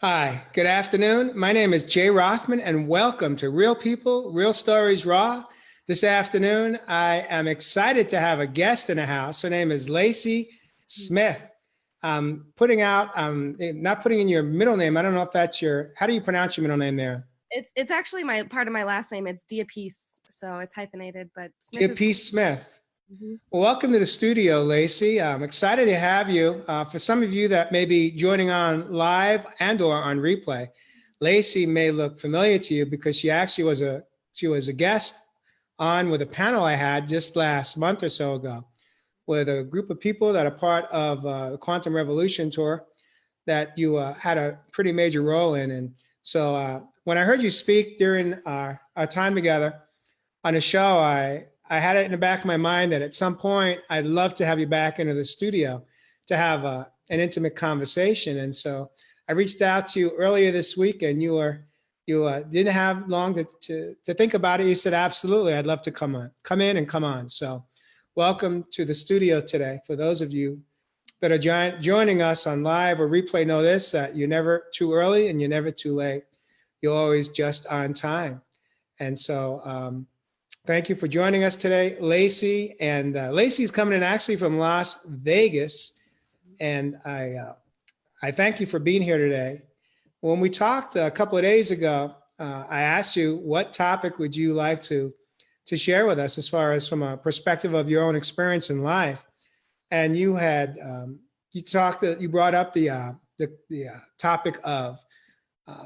Hi, good afternoon. My name is Jay Rothman, and welcome to Real People, Real Stories Raw. This afternoon, I am excited to have a guest in the house. Her name is Lacey Smith. Not putting in your middle name. I don't know if that's how do you pronounce your middle name there? It's actually my part of my last name. It's DApice, so it's hyphenated, but Smith is. DApice Smith. Mhm. Well, welcome to the studio, Lacey. I'm excited to have you. For some of you that may be joining on live and or on replay, Lacey may look familiar to you because she was a guest on with a panel I had just last month or so ago with a group of people that are part of the Quantum Revolution tour that you had a pretty major role in. And so when I heard you speak during our time together on a show, I had it in the back of my mind that at some point I'd love to have you back into the studio to have an intimate conversation. And so I reached out to you earlier this week, and you didn't have long to think about it. You said, absolutely, I'd love to come in and come on. So welcome to the studio today. For those of you that are joining us on live or replay, know this, that you're never too early and you're never too late. You're always just on time. And so thank you for joining us today, Lacey. And Lacey's coming in actually from Las Vegas. And I thank you for being here today. When we talked a couple of days ago, I asked you what topic would you like to share with us as far as from a perspective of your own experience in life. And you had you brought up the topic of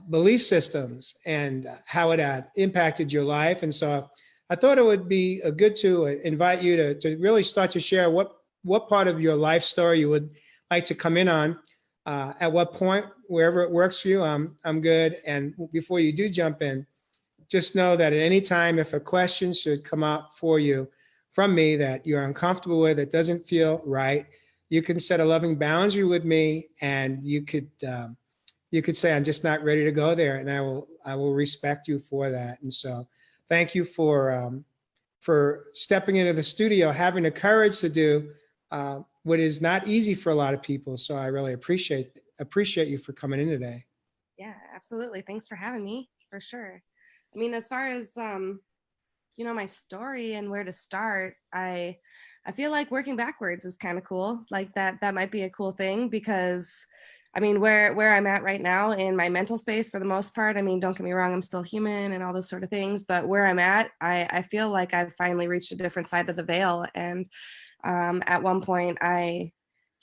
belief systems and how it had impacted your life. And so I thought it would be good to invite you to really start to share what part of your life story you would like to come in on, at what point, wherever it works for you. I'm good. And before you do jump in, just know that at any time, if a question should come up for you from me that you're uncomfortable with, it doesn't feel right, you can set a loving boundary with me, and you could say, I'm just not ready to go there, and I will respect you for that. And so thank you for stepping into the studio, having the courage to do what is not easy for a lot of people. So I really appreciate you for coming in today. Yeah, absolutely. Thanks for having me, for sure. I mean, as far as my story and where to start, I feel like working backwards is kind of cool. Like that might be a cool thing, because I mean, where I'm at right now in my mental space, for the most part, I mean, don't get me wrong, I'm still human and all those sort of things, but where I'm at, I feel like I've finally reached a different side of the veil. And at one point,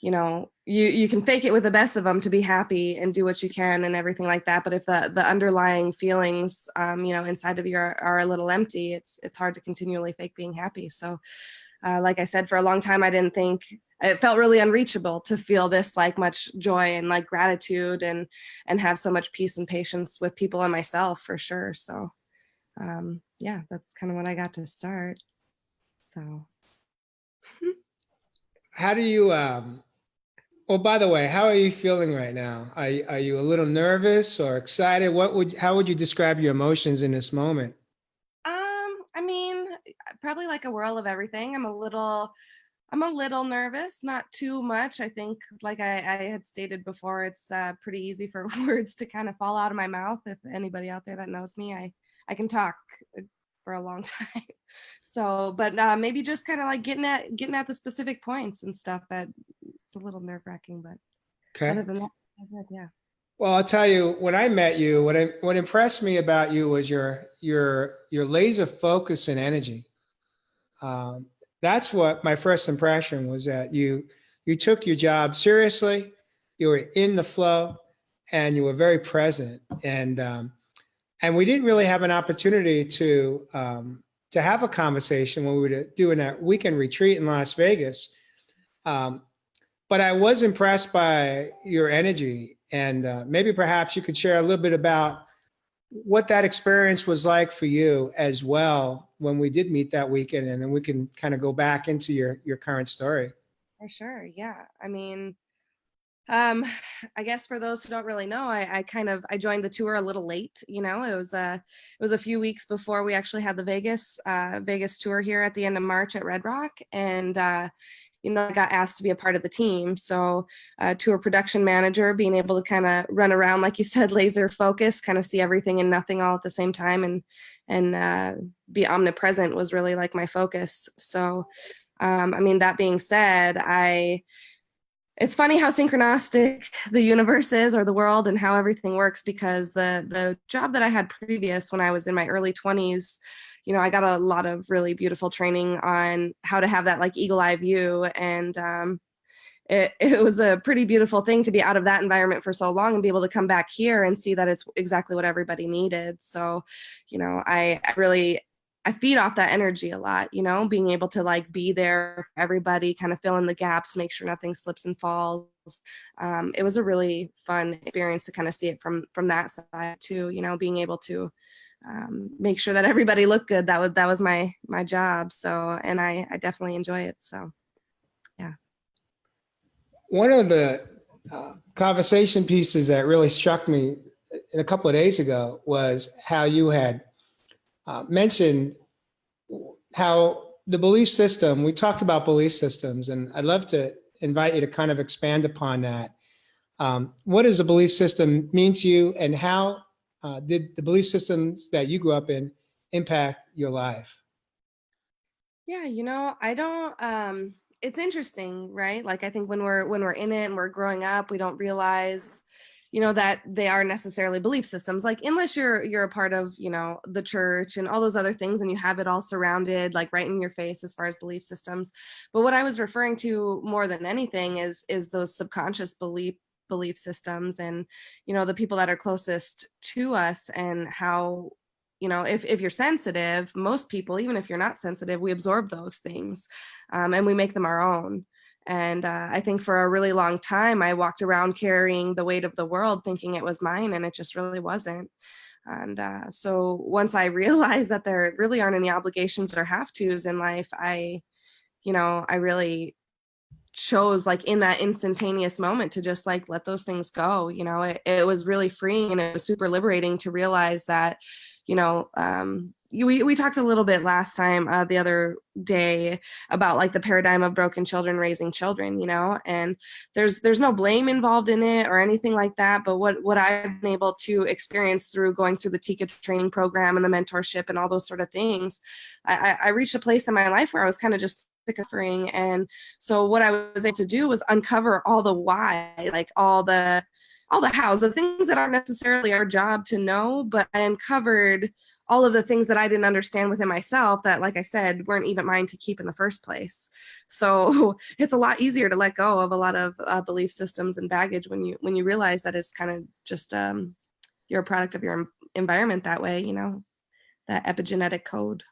you can fake it with the best of them to be happy and do what you can and everything like that. But if the underlying feelings, inside of you are a little empty, it's hard to continually fake being happy. So like I said, for a long time, I didn't think, it felt really unreachable to feel this like much joy and like gratitude and have so much peace and patience with people and myself, for sure. So yeah, that's kind of when I got to start. So How do you oh, by the way, how are you feeling right now? Are you a little nervous or excited? How would you describe your emotions in this moment? I mean, probably like a whirl of everything. I'm a little nervous, not too much. I think, like I had stated before, it's pretty easy for words to kind of fall out of my mouth. If anybody out there that knows me, I can talk for a long time. So, but maybe just kind of like getting at the specific points and stuff, that it's a little nerve-wracking, but Okay. other than that, yeah. Well, I'll tell you, when I met you, what impressed me about you was your laser focus and energy. That's what my first impression was, that you took your job seriously, you were in the flow, and you were very present. And we didn't really have an opportunity to have a conversation when we were doing that weekend retreat in Las Vegas. But I was impressed by your energy, and maybe perhaps you could share a little bit about what that experience was like for you as well when we did meet that weekend, and then we can kind of go back into your current story. For sure, yeah. I mean, I guess for those who don't really know, I joined the tour a little late. It was a few weeks before we actually had the Vegas tour here at the end of March at Red Rock, and I got asked to be a part of the team. So to a production manager, being able to kind of run around, like you said, laser focus, kind of see everything and nothing all at the same time, and be omnipresent was really like my focus. So, I mean, that being said, it's funny how synchronistic the universe is, or the world, and how everything works, because the job that I had previous, when I was in my early 20s, I got a lot of really beautiful training on how to have that like eagle eye view. And it was a pretty beautiful thing to be out of that environment for so long and be able to come back here and see that it's exactly what everybody needed. So, I feed off that energy a lot, being able to like be there for everybody, kind of fill in the gaps, make sure nothing slips and falls. It was a really fun experience to kind of see it from that side too, being able to make sure that everybody looked good. That was my job. So, and I definitely enjoy it. So, yeah. One of the conversation pieces that really struck me a couple of days ago was how you had mentioned how the belief system, we talked about belief systems, and I'd love to invite you to kind of expand upon that. What does a belief system mean to you, and how did the belief systems that you grew up in impact your life? Yeah, I don't it's interesting, right? Like, I think when we're in it and we're growing up, we don't realize, that they are necessarily belief systems. Like, unless you're a part of, the church and all those other things, and you have it all surrounded, like right in your face as far as belief systems. But what I was referring to more than anything is those subconscious belief systems, and the people that are closest to us, and how if you're sensitive, most people, even if you're not sensitive, we absorb those things, and we make them our own. And I think for a really long time, I walked around carrying the weight of the world, thinking it was mine, and it just really wasn't. And so once I realized that there really aren't any obligations or have tos in life, I really chose, like, in that instantaneous moment, to just like let those things go. It was really freeing, and it was super liberating to realize that, we talked a little bit last time, the other day, about like the paradigm of broken children raising children, and there's no blame involved in it or anything like that. But what I've been able to experience through going through the Tika training program and the mentorship and all those sort of things, I reached a place in my life where I was kind of just sick of suffering. And so what I was able to do was uncover all the why, like all the hows, the things that aren't necessarily our job to know, but I uncovered all of the things that I didn't understand within myself that, like I said, weren't even mine to keep in the first place. So it's a lot easier to let go of a lot of belief systems and baggage when you realize that it's kind of just you're a product of your environment that way, that epigenetic code.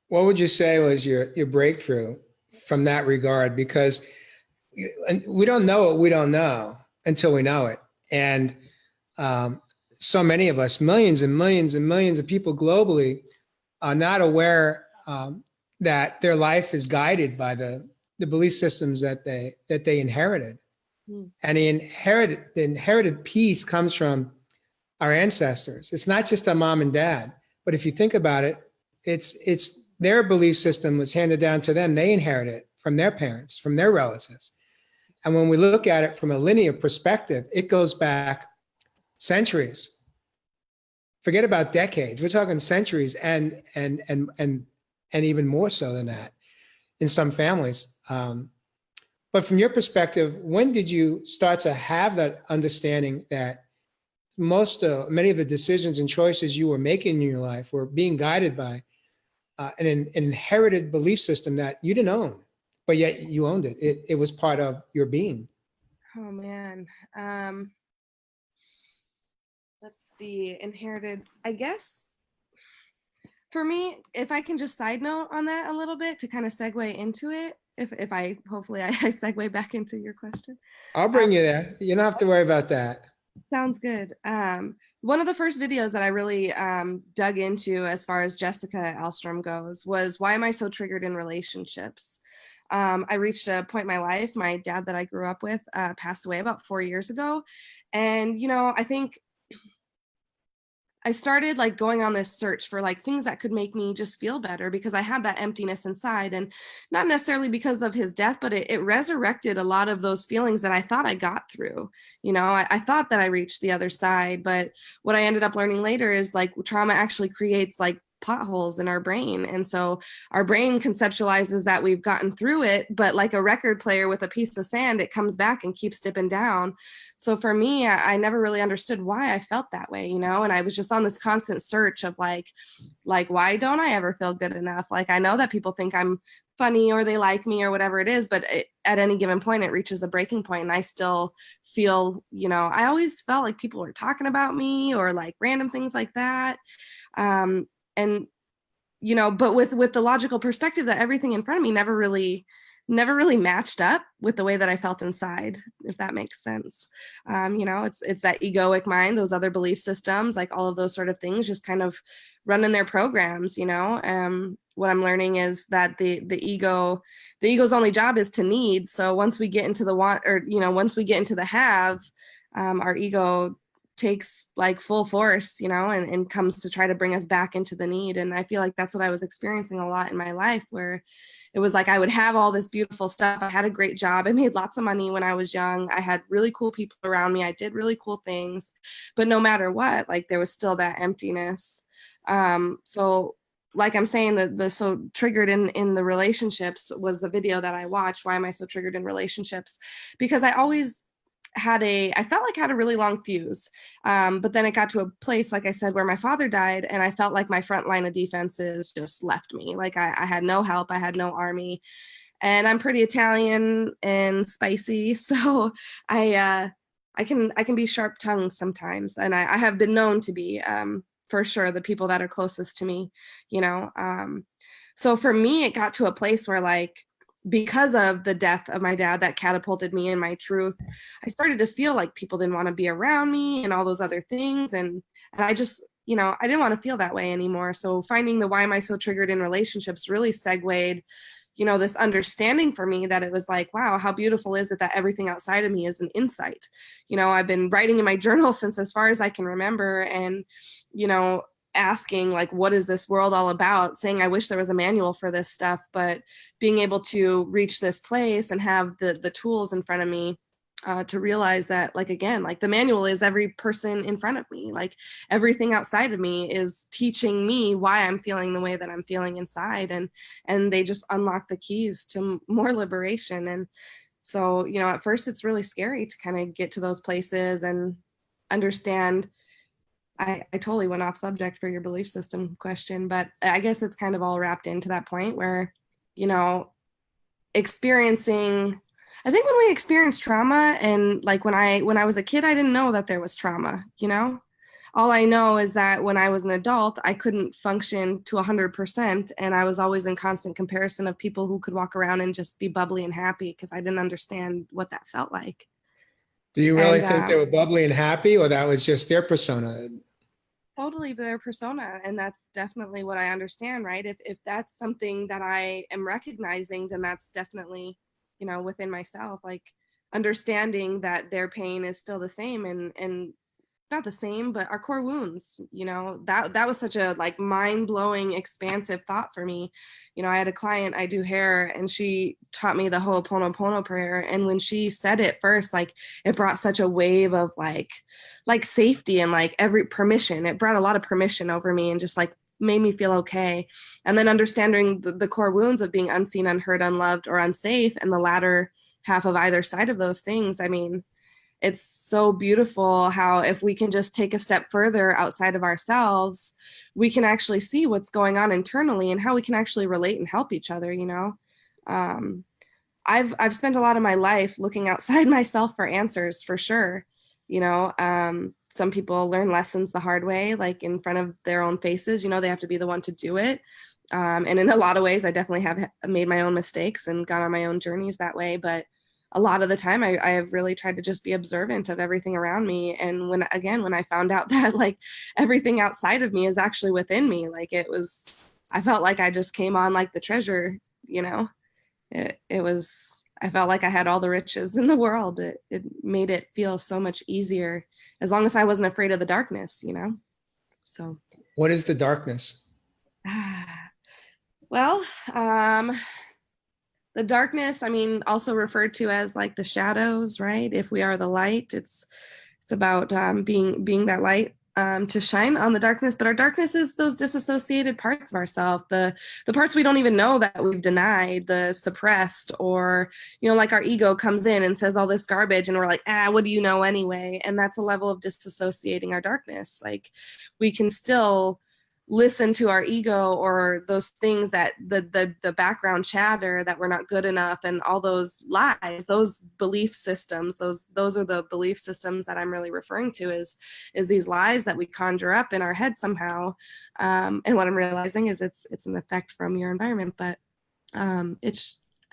What would you say was your breakthrough from that regard? Because we don't know what we don't know until we know it. And so many of us, millions and millions and millions of people globally, are not aware that their life is guided by the belief systems that they inherited. And the inherited piece comes from our ancestors. It's not just our mom and dad, but if you think about it, it's their belief system was handed down to them. They inherited it from their parents, from their relatives. And when we look at it from a linear perspective, it goes back centuries. Forget about decades. We're talking centuries, and even more so than that in some families. But from your perspective, when did you start to have that understanding that many of the decisions and choices you were making in your life were being guided by an inherited belief system that you didn't own, but yet you owned it? It was part of your being. Oh man. Let's see, inherited, I guess. For me, if I can just side note on that a little bit to kind of segue into it, if I hopefully I segue back into your question. I'll bring you there. You don't have to worry about that. Sounds good. One of the first videos that I really dug into as far as Jessica Alstrom goes was, why am I so triggered in relationships? I reached a point in my life, my dad that I grew up with passed away about 4 years ago. And, I think I started like going on this search for like things that could make me just feel better, because I had that emptiness inside, and not necessarily because of his death, but it resurrected a lot of those feelings that I thought I got through. I thought that I reached the other side, but what I ended up learning later is like trauma actually creates like potholes in our brain. And so our brain conceptualizes that we've gotten through it, but like a record player with a piece of sand, it comes back and keeps dipping down. So for me, I never really understood why I felt that way, and I was just on this constant search of like, why don't I ever feel good enough? Like, I know that people think I'm funny or they like me or whatever it is, but at any given point, it reaches a breaking point, and I still feel, I always felt like people were talking about me or like random things like that. And but with the logical perspective that everything in front of me never really matched up with the way that I felt inside, if that makes sense. It's that egoic mind, those other belief systems, like all of those sort of things just kind of running their programs. What I'm learning is that the ego's only job is to need. So once we get into the want, or once we get into the have, our ego takes like full force, and comes to try to bring us back into the need. And I feel like that's what I was experiencing a lot in my life, where it was like I would have all this beautiful stuff. I had a great job. I made lots of money when I was young. I had really cool people around me. I did really cool things. But no matter what, like there was still that emptiness. So like I'm saying, the so triggered in the relationships was the video that I watched. Why am I so triggered in relationships? Because I always I felt like I had a really long fuse. But then it got to a place, like I said, where my father died, and I felt like my front line of defenses just left me. Like I had no help. I had no army, and I'm pretty Italian and spicy. So I can be sharp tongued sometimes. And I have been known to be, for sure, the people that are closest to me, so for me, it got to a place where like, because of the death of my dad that catapulted me in my truth, I started to feel like people didn't want to be around me and all those other things. And I just, I didn't want to feel that way anymore. So finding the why am I so triggered in relationships really segued, this understanding for me that it was like, wow, how beautiful is it that everything outside of me is an insight. I've been writing in my journal since as far as I can remember. And, asking like, what is this world all about? Saying, I wish there was a manual for this stuff, but being able to reach this place and have the tools in front of me to realize that, like, again, like the manual is every person in front of me. Like everything outside of me is teaching me why I'm feeling the way that I'm feeling inside. And they just unlock the keys to more liberation. And so, at first it's really scary to kind of get to those places and understand. I totally went off subject for your belief system question, but I guess it's kind of all wrapped into that point where, experiencing, I think when we experience trauma, and like when I was a kid, I didn't know that there was trauma, all I know is that when I was an adult, I couldn't function to 100%. And I was always in constant comparison of people who could walk around and just be bubbly and happy, because I didn't understand what that felt like. Do you really think they were bubbly and happy, or that was just their persona? Totally their persona. And that's definitely what I understand, right? If that's something that I am recognizing, then that's definitely, within myself, like understanding that their pain is still the same, and not the same, but our core wounds, that was such a like mind-blowing, expansive thought for me. I had a client, I do hair, and she taught me the Ho'oponopono prayer. And when she said it first, like it brought such a wave of like safety and like every permission. It brought a lot of permission over me and just like made me feel okay. And then understanding the core wounds of being unseen, unheard, unloved, or unsafe, and the latter half of either side of those things. I mean, it's so beautiful how if we can just take a step further outside of ourselves, we can actually see what's going on internally and how we can actually relate and help each other. I've spent a lot of my life looking outside myself for answers, for sure. Some people learn lessons the hard way, like in front of their own faces. They have to be the one to do it. And in a lot of ways, I definitely have made my own mistakes and gone on my own journeys that way. But a lot of the time I have really tried to just be observant of everything around me. And when I found out that like everything outside of me is actually within me, like I felt like I just came on like the treasure, I felt like I had all the riches in the world. It made it feel so much easier, as long as I wasn't afraid of the darkness. So, What is the darkness? well, the darkness, I mean, also referred to as like the shadows, right? If we are the light, it's about being that light, to shine on the darkness. But our darkness is those disassociated parts of ourselves, the parts we don't even know that we've denied, the suppressed, or like our ego comes in and says all this garbage, and we're like, what do you know anyway? And that's a level of disassociating our darkness. Like, we can still listen to our ego, or those things that the background chatter that we're not good enough, and all those lies, those belief systems, those are the belief systems that I'm really referring to, is these lies that we conjure up in our head somehow. And what I'm realizing is it's an effect from your environment. But I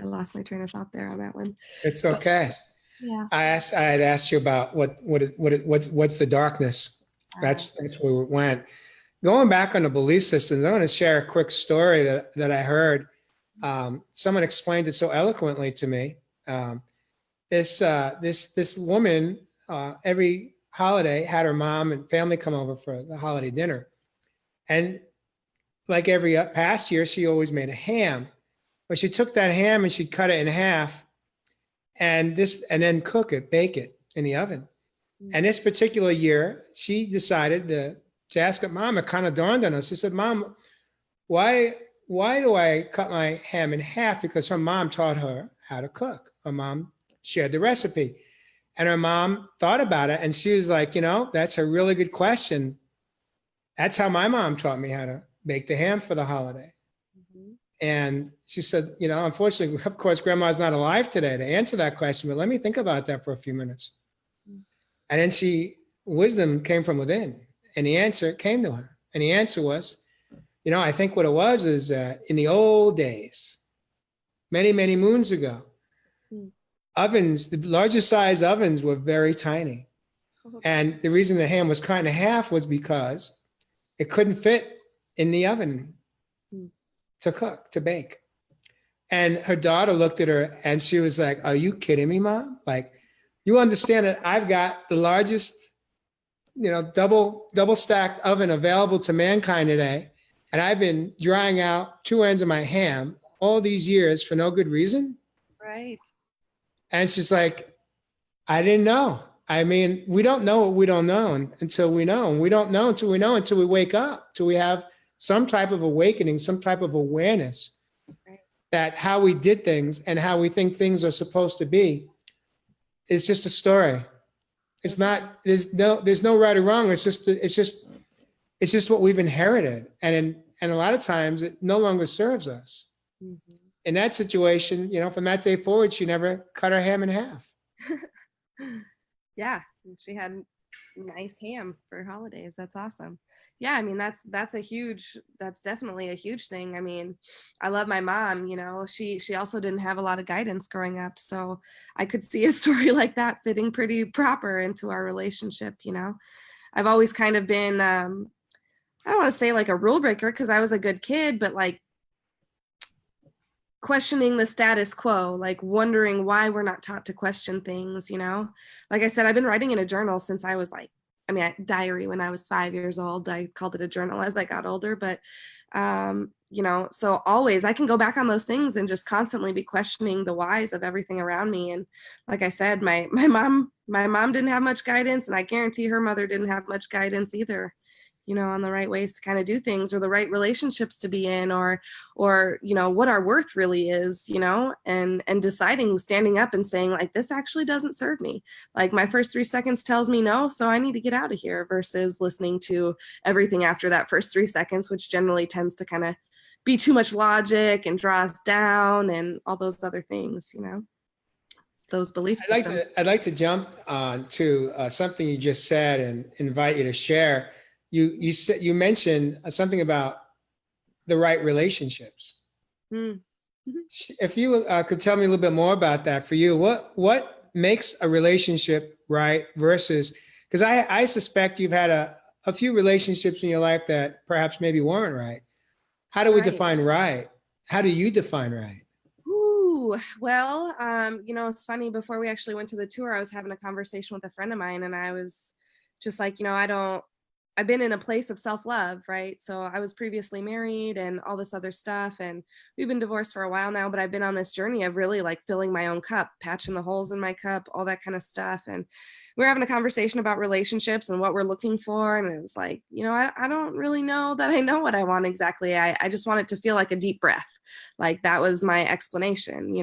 lost my train of thought there on that one. It's okay. Yeah. I had asked you about what's the darkness. That's where we went. Going back on the belief systems, I want to share a quick story that I heard. Someone explained it so eloquently to me. This woman, every holiday, had her mom and family come over for the holiday dinner, and like every past year, she always made a ham. But she took that ham and she'd cut it in half, and then bake it in the oven. And this particular year, she decided to ask her mom. It kind of dawned on us. She said, "Mom, why do I cut my ham in half?" Because her mom taught her how to cook. Her mom shared the recipe, and her mom thought about it, and she was like, that's a really good question. That's how my mom taught me how to bake the ham for the holiday. Mm-hmm. And she said, unfortunately, of course, Grandma's not alive today to answer that question, but let me think about that for a few minutes. Mm-hmm. And then wisdom came from within. And the answer came to her. And the answer was, I think what it was is in the old days, many, many moons ago, ovens, the larger size ovens were very tiny. And the reason the ham was cut in half was because it couldn't fit in the oven to bake. And her daughter looked at her and she was like, "Are you kidding me, Mom? Like, you understand that I've got the largest double stacked oven available to mankind today. And I've been drying out two ends of my ham all these years for no good reason." Right. And she's like, "I didn't know. I mean, we don't know what we don't know until we know. And we don't know until we know, until we wake up, till we have some type of awakening, some type of awareness that how we did things and how we think things are supposed to be is just a story. It's not, there's no right or wrong. It's just what we've inherited. And a lot of times it no longer serves us. Mm-hmm. In that situation, from that day forward, she never cut her ham in half. Yeah. She had nice ham for holidays. That's awesome. Yeah. I mean, that's definitely a huge thing. I mean, I love my mom, she also didn't have a lot of guidance growing up. So I could see a story like that fitting pretty proper into our relationship. I've always kind of been, I don't want to say like a rule breaker, because I was a good kid, but like questioning the status quo, like wondering why we're not taught to question things, Like I said, I've been writing in a journal since I was like, diary when I was 5 years old. I called it a journal as I got older, but so always I can go back on those things and just constantly be questioning the whys of everything around me. And like I said, my mom didn't have much guidance, and I guarantee her mother didn't have much guidance either, on the right ways to kind of do things, or the right relationships to be in, or what our worth really is, and deciding, standing up and saying like, this actually doesn't serve me. Like my first 3 seconds tells me no, so I need to get out of here, versus listening to everything after that first 3 seconds, which generally tends to kind of be too much logic and draw us down and all those other things, those belief systems. I'd like to jump to something you just said and invite you to share. You mentioned something about the right relationships. Mm-hmm. If you could tell me a little bit more about that for you, what makes a relationship right versus, because I suspect you've had a few relationships in your life that perhaps maybe weren't right. How do we define right? How do you define right? Well, it's funny, before we actually went to the tour, I was having a conversation with a friend of mine, and I was just like, I I've been in a place of self-love, right? So I was previously married and all this other stuff, and we've been divorced for a while now, but I've been on this journey of really like filling my own cup, patching the holes in my cup, all that kind of stuff. And we we're having a conversation about relationships and what we're looking for. And it was like, I don't really know that I know what I want exactly. I just want it to feel like a deep breath. Like that was my explanation.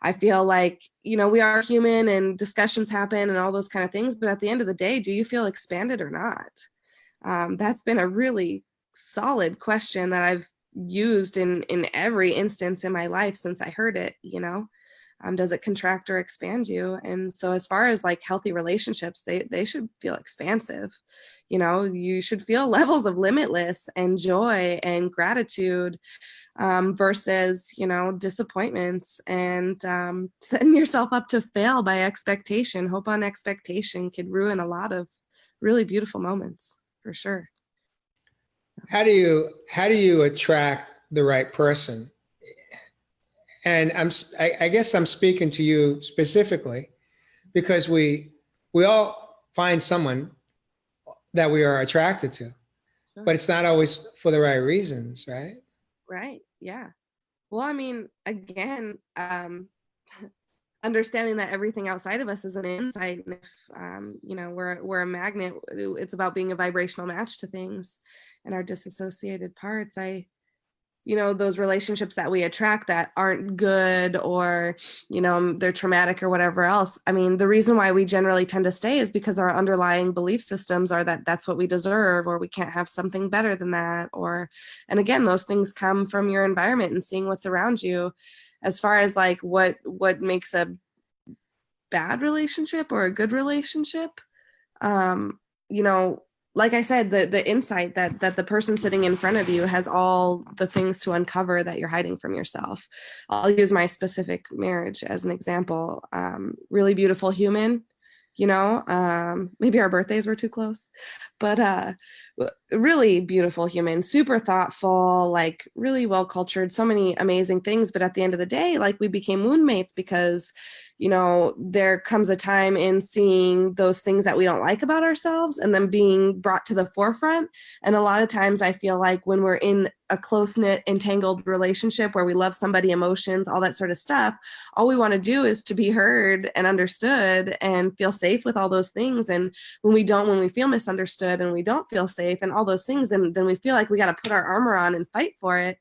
I feel like, we are human and discussions happen and all those kind of things. But at the end of the day, do you feel expanded or not? That's been a really solid question that I've used in every instance in my life since I heard it. Does it contract or expand you? And so as far as like healthy relationships, they should feel expansive. You should feel levels of limitless and joy and gratitude, versus, disappointments and setting yourself up to fail by expectation. Hope on expectation could ruin a lot of really beautiful moments, for sure. How do you attract the right person? And I guess I'm speaking to you specifically because we all find someone that we are attracted to, but it's not always for the right reasons, right? Right. Yeah. Well, I mean, again, understanding that everything outside of us is an insight. And if, we're a magnet, it's about being a vibrational match to things and our disassociated parts. Those relationships that we attract that aren't good or, they're traumatic or whatever else. I mean, the reason why we generally tend to stay is because our underlying belief systems are that that's what we deserve, or we can't have something better than that. And again, those things come from your environment and seeing what's around you. As far as like what makes a bad relationship or a good relationship, like I said, the insight that the person sitting in front of you has all the things to uncover that you're hiding from yourself. I'll use my specific marriage as an example. Really beautiful human, maybe our birthdays were too close, but really beautiful human, super thoughtful, like really well cultured, so many amazing things. But at the end of the day, like we became wound mates because there comes a time in seeing those things that we don't like about ourselves and then being brought to the forefront. And a lot of times I feel like when we're in a close-knit, entangled relationship where we love somebody, emotions, all that sort of stuff, all we want to do is to be heard and understood and feel safe with all those things. And when we feel misunderstood and we don't feel safe and all those things, then we feel like we got to put our armor on and fight for it.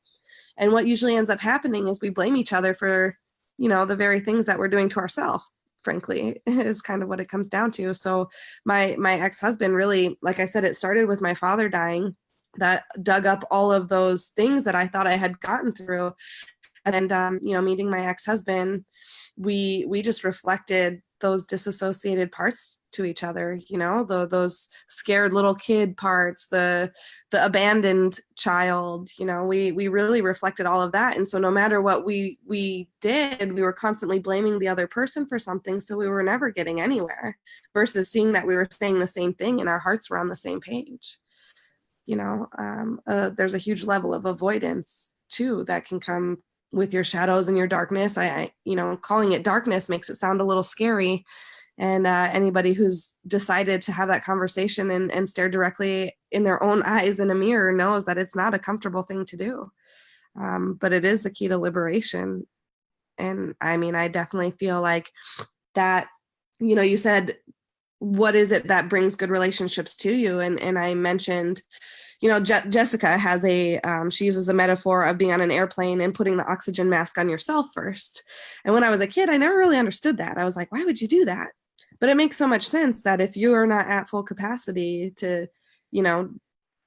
And what usually ends up happening is we blame each other for the very things that we're doing to ourselves, frankly, is kind of what it comes down to. So my ex-husband really, like I said, it started with my father dying, that dug up all of those things that I thought I had gotten through. And then, meeting my ex-husband, we just reflected those disassociated parts to each other, those scared little kid parts, the abandoned child, we really reflected all of that. And so no matter what we did, we were constantly blaming the other person for something. So we were never getting anywhere versus seeing that we were saying the same thing and our hearts were on the same page. There's a huge level of avoidance too that can come with your shadows and your darkness. I calling it darkness makes it sound a little scary. And anybody who's decided to have that conversation and stare directly in their own eyes in a mirror knows that it's not a comfortable thing to do. But it is the key to liberation. And I mean, I definitely feel like that, you said, what is it that brings good relationships to you? And I mentioned, Jessica has she uses the metaphor of being on an airplane and putting the oxygen mask on yourself first. And when I was a kid, I never really understood that. I was like, why would you do that? But it makes so much sense that if you are not at full capacity to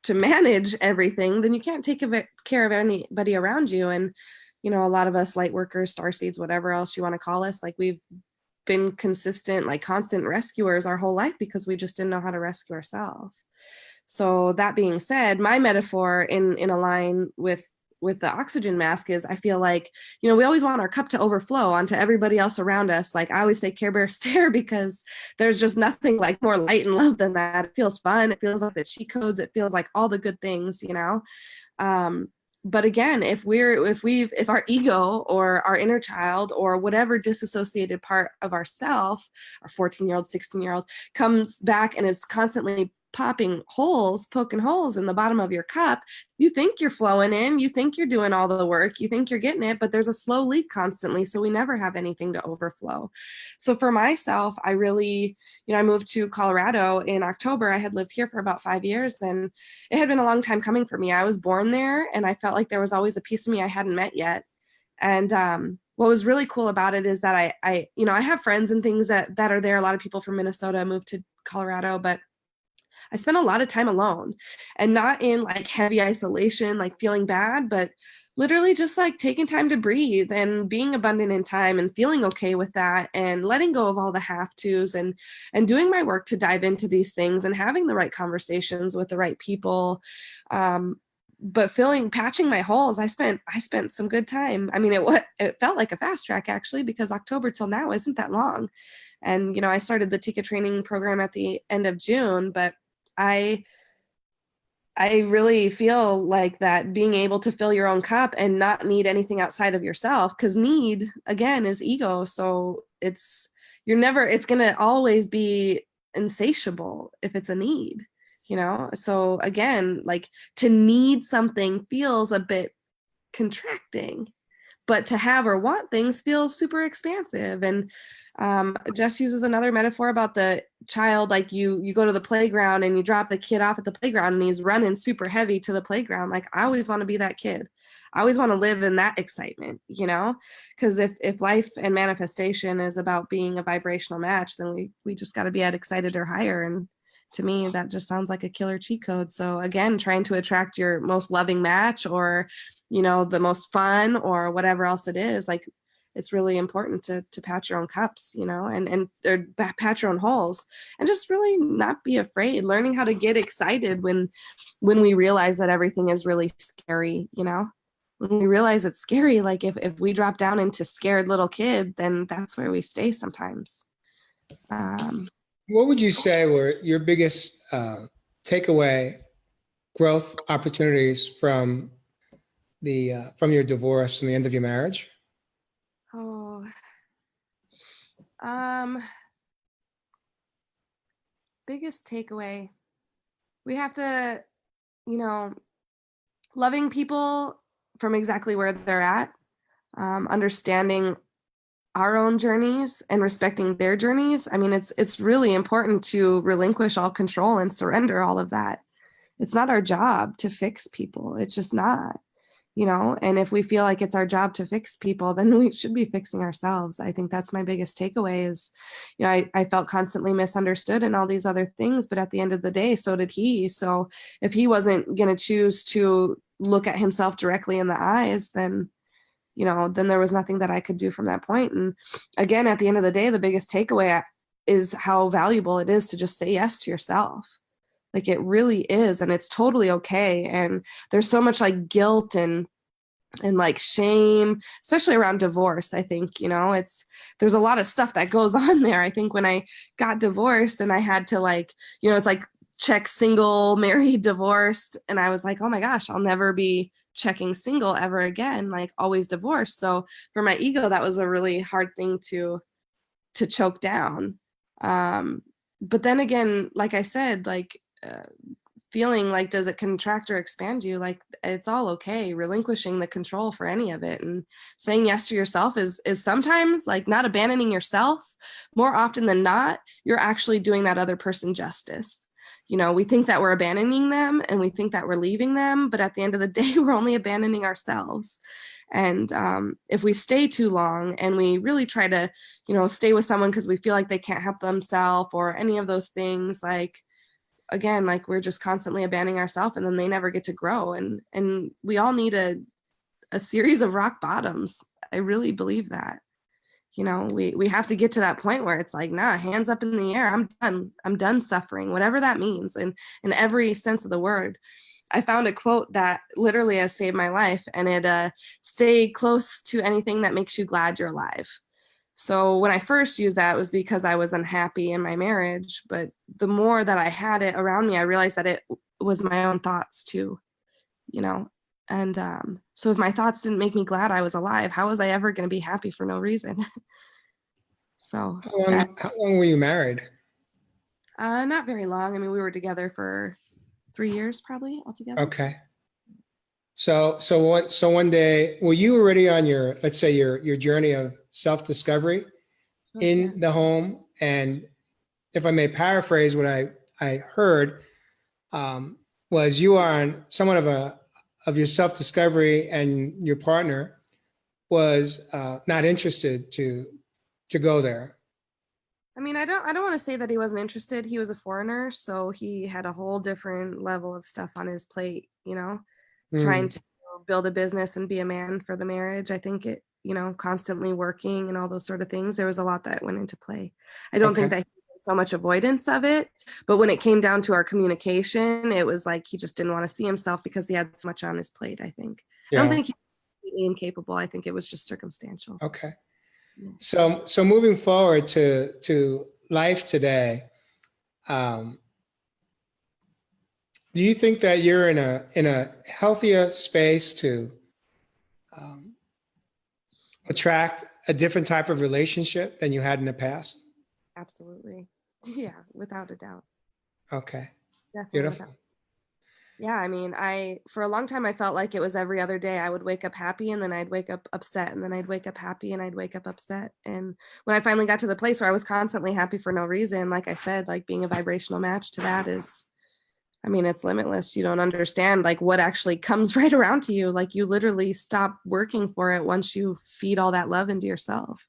manage everything, then you can't take care of anybody around you. And, a lot of us light workers, starseeds, whatever else you want to call us, like we've been consistent, like constant rescuers our whole life because we just didn't know how to rescue ourselves. So that being said, my metaphor in a line with the oxygen mask is, I feel like, we always want our cup to overflow onto everybody else around us. Like I always say Care Bear stare because there's just nothing like more light and love than that. It feels fun. It feels like the cheat codes. It feels like all the good things, But again, if our ego or our inner child or whatever disassociated part of ourself, our 14-year-old, 16-year-old comes back and is constantly poking holes in the bottom of your cup, you think you're flowing in, you think you're doing all the work, you think you're getting it, but there's a slow leak constantly. So we never have anything to overflow. So for myself, I really, I moved to Colorado in October. I had lived here for about 5 years, and it had been a long time coming for me. I was born there, and I felt like there was always a piece of me I hadn't met yet. And what was really cool about it is that I have friends and things that are there. A lot of people from Minnesota moved to Colorado, but I spent a lot of time alone, and not in like heavy isolation, like feeling bad, but literally just like taking time to breathe and being abundant in time and feeling okay with that, and letting go of all the have tos, and doing my work to dive into these things and having the right conversations with the right people. But patching my holes, I spent some good time. I mean, it felt like a fast track, actually, because October till now isn't that long. And, I started the Tika training program at the end of June, but I really feel like that being able to fill your own cup and not need anything outside of yourself, because need, again, is ego. So it's going to always be insatiable if it's a need. So again, like, to need something feels a bit contracting, but to have or want things feels super expansive. And Jess uses another metaphor about the child, like you go to the playground and you drop the kid off at the playground and he's running super heavy to the playground. Like, I always want to be that kid. I always want to live in that excitement, because if life and manifestation is about being a vibrational match, then we just got to be at excited or higher. And to me, that just sounds like a killer cheat code. So again, trying to attract your most loving match, or, the most fun, or whatever else it is, like, it's really important to patch your own cups, or patch your own holes, and just really not be afraid, learning how to get excited when we realize that everything is really scary, when we realize it's scary, like if we drop down into scared little kid, then that's where we stay sometimes. What would you say were your biggest takeaway growth opportunities from your divorce and the end of your marriage? Oh, biggest takeaway. We have to, loving people from exactly where they're at, understanding our own journeys and respecting their journeys. I mean, it's really important to relinquish all control and surrender all of that. It's not our job to fix people. It's just not, and if we feel like it's our job to fix people, then we should be fixing ourselves. I think that's my biggest takeaway is, I felt constantly misunderstood and all these other things, but at the end of the day, so did he. So if he wasn't going to choose to look at himself directly in the eyes, then then there was nothing that I could do from that point. And again, at the end of the day, the biggest takeaway is how valuable it is to just say yes to yourself. Like, it really is. And it's totally okay. And there's so much like guilt and like shame, especially around divorce. I think, there's a lot of stuff that goes on there. I think when I got divorced and I had to like, it's like check single, married, divorced. And I was like, oh my gosh, I'll never be checking single ever again, like always divorced. So for my ego, that was a really hard thing to choke down. But then again, like I said, like feeling like, does it contract or expand you? Like, it's all okay. Relinquishing the control for any of it and saying yes to yourself is sometimes like not abandoning yourself. More often than not, you're actually doing that other person justice. We think that we're abandoning them and we think that we're leaving them, but at the end of the day, we're only abandoning ourselves. And if we stay too long and we really try to, stay with someone because we feel like they can't help themselves or any of those things, like, again, like, we're just constantly abandoning ourselves, and then they never get to grow. And we all need a series of rock bottoms. I really believe that. We have to get to that point where it's like, nah, hands up in the air. I'm done suffering, whatever that means. And in every sense of the word. I found a quote that literally has saved my life, and it stay close to anything that makes you glad you're alive. So when I first used that, it was because I was unhappy in my marriage. But the more that I had it around me, I realized that it was my own thoughts too, And so if my thoughts didn't make me glad I was alive, how was I ever going to be happy for no reason? So how long were you married? Not very long. I mean, we were together for 3 years probably altogether. Okay. So one day, were you already on your, let's say your journey of self-discovery Sure, yeah. in the home? And if I may paraphrase what I heard, um, was you are on somewhat of your self-discovery, and your partner was not interested to go there. I mean, I don't want to say that he wasn't interested. He was a foreigner, so he had a whole different level of stuff on his plate, trying Hmm. to build a business and be a man for the marriage. I think it, constantly working and all those sort of things. There was a lot that went into play. I don't think Okay. that he had so much avoidance of it, but when it came down to our communication, it was like he just didn't want to see himself because he had so much on his plate, I think. I don't Yeah. think he was completely incapable. I think it was just circumstantial. Okay. Yeah. So moving forward to life today, um, do you think that you're in a healthier space to um, attract a different type of relationship than you had in the past? Absolutely. Yeah, without a doubt. Okay, Definitely without. beautiful. Yeah, I mean, for a long time I felt like it was every other day. I would wake up happy and then I'd wake up upset and then I'd wake up happy and I'd wake up upset. And when I finally got to the place where I was constantly happy for no reason, like I said, like being a vibrational match to that is, I mean, it's limitless. You don't understand like what actually comes right around to you. Like you literally stop working for it once you feed all that love into yourself.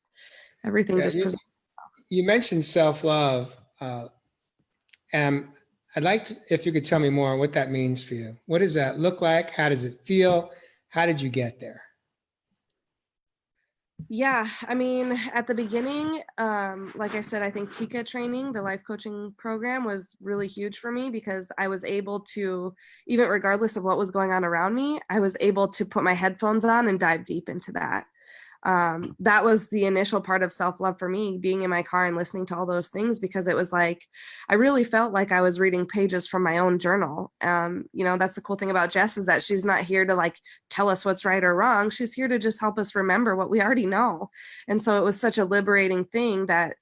Everything Yeah, just presents. you mentioned self-love, and I'd like to, if you could tell me more on what that means for you. What does that look like? How does it feel? How did you get there? Yeah, I mean, at the beginning, like I said, I think Tika training, the life coaching program, was really huge for me because I was able to, even regardless of what was going on around me, I was able to put my headphones on and dive deep into that. That was the initial part of self-love for me, being in my car and listening to all those things, because it was like I really felt like I was reading pages from my own journal. That's the cool thing about Jess, is that she's not here to like tell us what's right or wrong. She's here to just help us remember what we already know. And so it was such a liberating thing that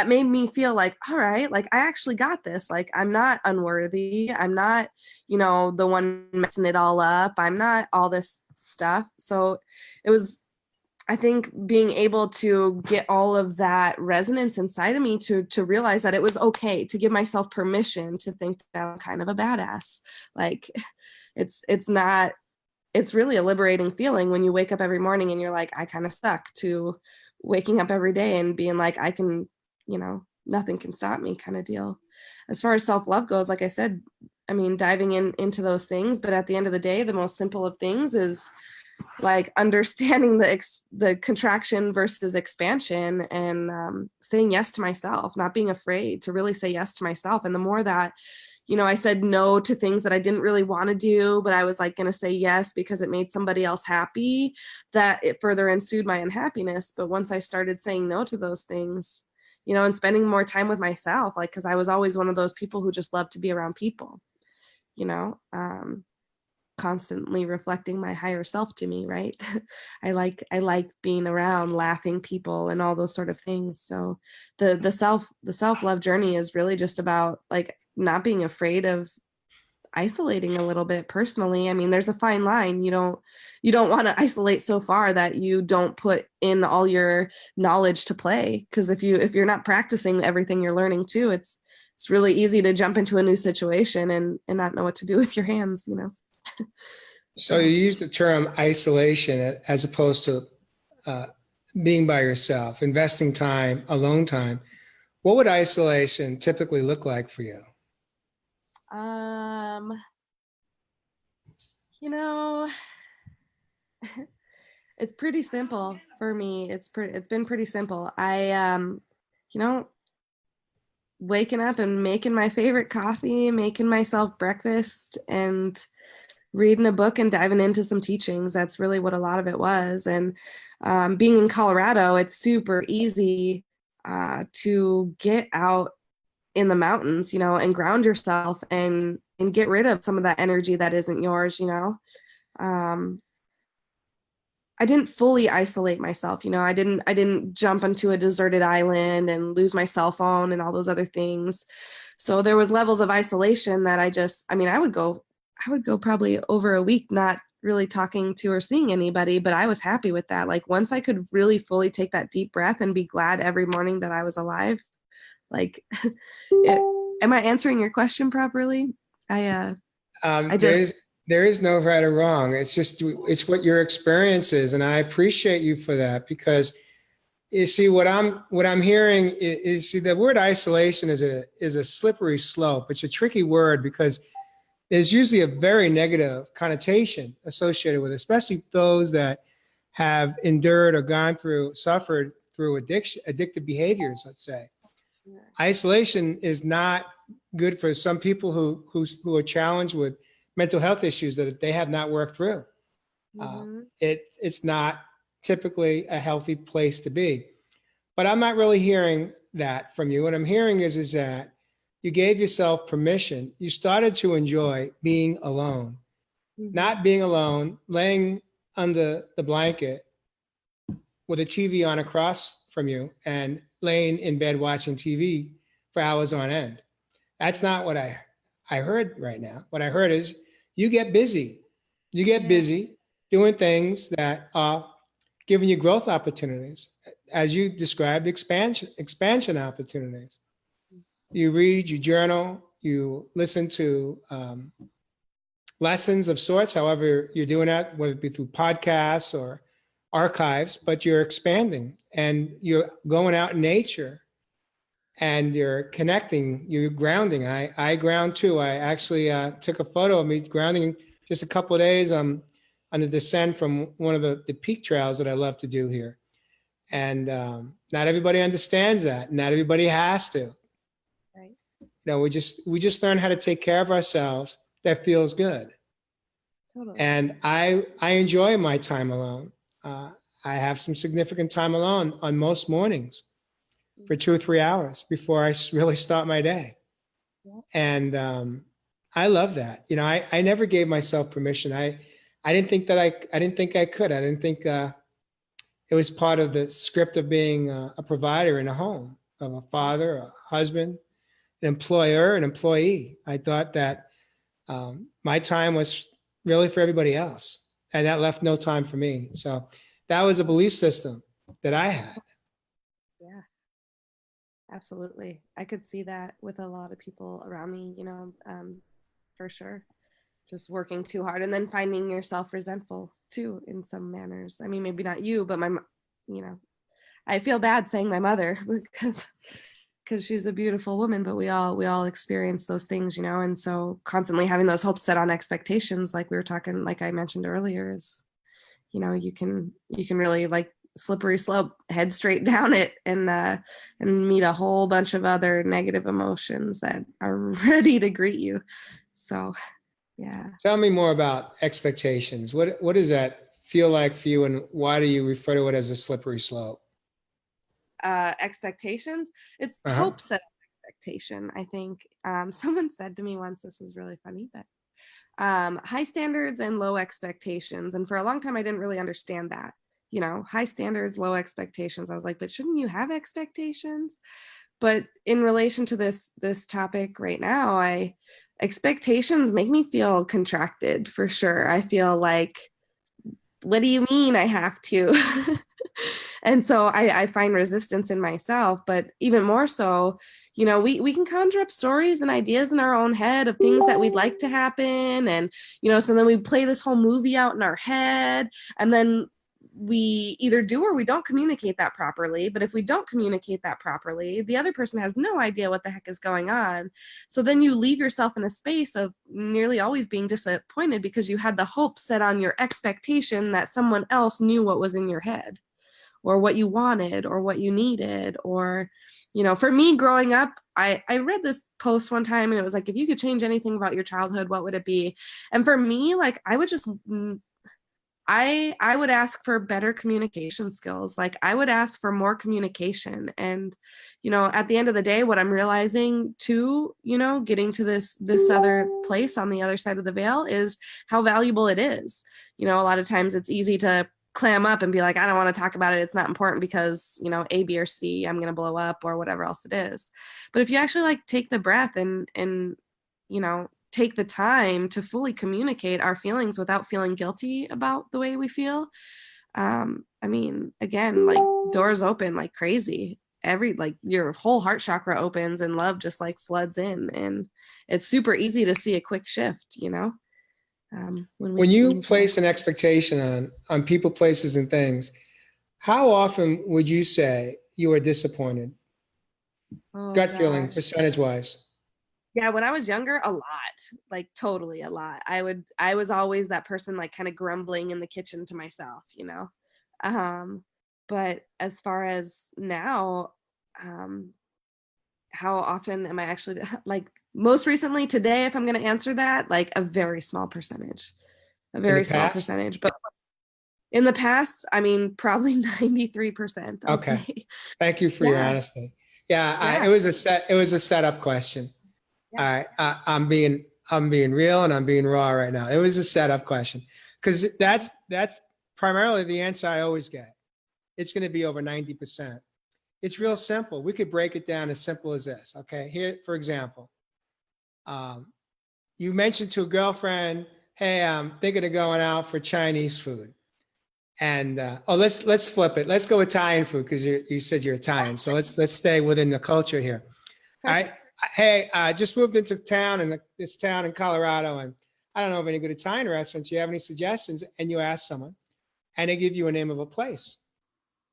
made me feel like, all right, like I actually got this. Like I'm not unworthy. I'm not, the one messing it all up. I'm not all this stuff. So it was, I think, being able to get all of that resonance inside of me to realize that it was okay to give myself permission to think that I'm kind of a badass. Like it's not, it's really a liberating feeling when you wake up every morning and you're like, I kind of suck, to waking up every day and being like, I can, nothing can stop me, kind of deal. As far as self-love goes, like I said, I mean, diving into those things, but at the end of the day, the most simple of things is like understanding the contraction versus expansion, and saying yes to myself, not being afraid to really say yes to myself. And the more that, I said no to things that I didn't really want to do, but I was like going to say yes because it made somebody else happy, that it further ensued my unhappiness. But once I started saying no to those things, and spending more time with myself, like, because I was always one of those people who just loved to be around people, you know um, constantly reflecting my higher self to me, right? I like being around laughing people and all those sort of things. So the self-love journey is really just about like not being afraid of isolating a little bit personally. I mean, there's a fine line. You don't want to isolate so far that you don't put in all your knowledge to play, because if you're not practicing everything you're learning too, it's really easy to jump into a new situation and not know what to do with your hands. So you use the term isolation as opposed to uh, being by yourself, investing time, alone time. What would isolation typically look like for you? Um, you know, it's pretty simple for me. It's been pretty simple. You know, waking up and making my favorite coffee, making myself breakfast, and reading a book and diving into some teachings. That's really what a lot of it was. And being in Colorado, it's super easy to get out in the mountains, and ground yourself and get rid of some of that energy that isn't yours. Um, I didn't fully isolate myself. I didn't jump onto a deserted island and lose my cell phone and all those other things. So there was levels of isolation that I mean, I would go probably over a week not really talking to or seeing anybody, but I was happy with that. Like once I could really fully take that deep breath and be glad every morning that I was alive, like, am I answering your question properly? I just, There is no right or wrong. It's just, it's what your experience is. And I appreciate you for that, because you see what I'm hearing is see, the word isolation is a slippery slope. It's a tricky word because there's usually a very negative connotation associated with it, especially those that have endured or suffered through addictive behaviors, let's say. Isolation is not good for some people who are challenged with mental health issues that they have not worked through. It's not typically a healthy place to be. But I'm not really hearing that from you. What I'm hearing is that you gave yourself permission. You started to enjoy being alone, not being alone, laying under the blanket with a TV on across from you and laying in bed watching TV for hours on end. That's not what I heard right now. What I heard is you get busy. You get busy doing things that are giving you growth opportunities, as you described, expansion opportunities. You read, you journal, you listen to lessons of sorts, however you're doing that, whether it be through podcasts or archives, but you're expanding and you're going out in nature and you're connecting, you're grounding. I ground too. I actually took a photo of me grounding just a couple of days on the descent from one of the peak trails that I love to do here. And not everybody understands that. Not everybody has to. right. You know, we just learn how to take care of ourselves. That feels good. Totally. And I enjoy my time alone. I have some significant time alone on most mornings for 2 or 3 hours before I really start my day. And I love that. You know, I never gave myself permission. I didn't think I could. I didn't think it was part of the script of being a provider in a home, of a father, a husband, an employer, an employee. I thought that my time was really for everybody else, and that left no time for me. So that was a belief system that I had. Yeah, absolutely. I could see that with a lot of people around me, you know, for sure. Just working too hard and then finding yourself resentful too in some manners. I mean, maybe not you, but you know, I feel bad saying my mother because she's a beautiful woman, but we all experience those things, you know, and so constantly having those hopes set on expectations, like we were talking, like I mentioned earlier, is, you know, you can really, like, slippery slope, head straight down it and meet a whole bunch of other negative emotions that are ready to greet you. So yeah. Tell me more about expectations. What does that feel like for you, and why do you refer to it as a slippery slope? Expectations. It's hope set expectation. I think someone said to me once, this was really funny, but high standards and low expectations. And for a long time, I didn't really understand that. You know, high standards, low expectations. I was like, but shouldn't you have expectations? But in relation to this topic right now, expectations make me feel contracted for sure. I feel like, what do you mean I have to? And so I find resistance in myself, but even more so, you know, we can conjure up stories and ideas in our own head of things that we'd like to happen. And, you know, so then we play this whole movie out in our head, and then we either do or we don't communicate that properly. But if we don't communicate that properly, the other person has no idea what the heck is going on. So then you leave yourself in a space of nearly always being disappointed because you had the hope set on your expectation that someone else knew what was in your head, or what you wanted, or what you needed. Or, you know, for me growing up, I read this post one time and it was like, if you could change anything about your childhood, what would it be? And for me, like, I would just I would ask for better communication skills. Like, I would ask for more communication. And, you know, at the end of the day, what I'm realizing too, you know, getting to this other place on the other side of the veil, is how valuable it is. You know, a lot of times it's easy to clam up and be like, I don't want to talk about it. It's not important because, you know, A, B, or C, I'm going to blow up or whatever else it is. But if you actually like take the breath and, you know, take the time to fully communicate our feelings without feeling guilty about the way we feel. I mean, again, like doors open like crazy. Like your whole heart chakra opens and love just like floods in, and it's super easy to see a quick shift, you know. When you place an expectation on people, places, and things, how often would you say you are disappointed? Oh, Gut feeling, gosh. percentage wise. Yeah, when I was younger, a lot, like totally a lot. I was always that person like kind of grumbling in the kitchen to myself, you know. But as far as now, um, how often am I actually like most recently today, if I'm going to answer that, like a very small percentage, a In the very small past? percentage. But in the past, I mean, probably 93%, I'll Okay. say. Thank you for your Yeah. honesty. Yeah, Yeah. it was a setup question. Yeah. All right, I'm being real and I'm being raw right now. It was a setup question because that's primarily the answer I always get. It's going to be over 90%. It's real simple. We could break it down as simple as this. Okay, here, for example, you mentioned to a girlfriend, "Hey, I'm thinking of going out for Chinese food." And let's flip it. Let's go Italian food because you said you're Italian. So let's stay within the culture here. All right. Hey, I just moved into town in this town in Colorado, and I don't know of any good Italian restaurants. You have any suggestions? And you ask someone, and they give you a name of a place.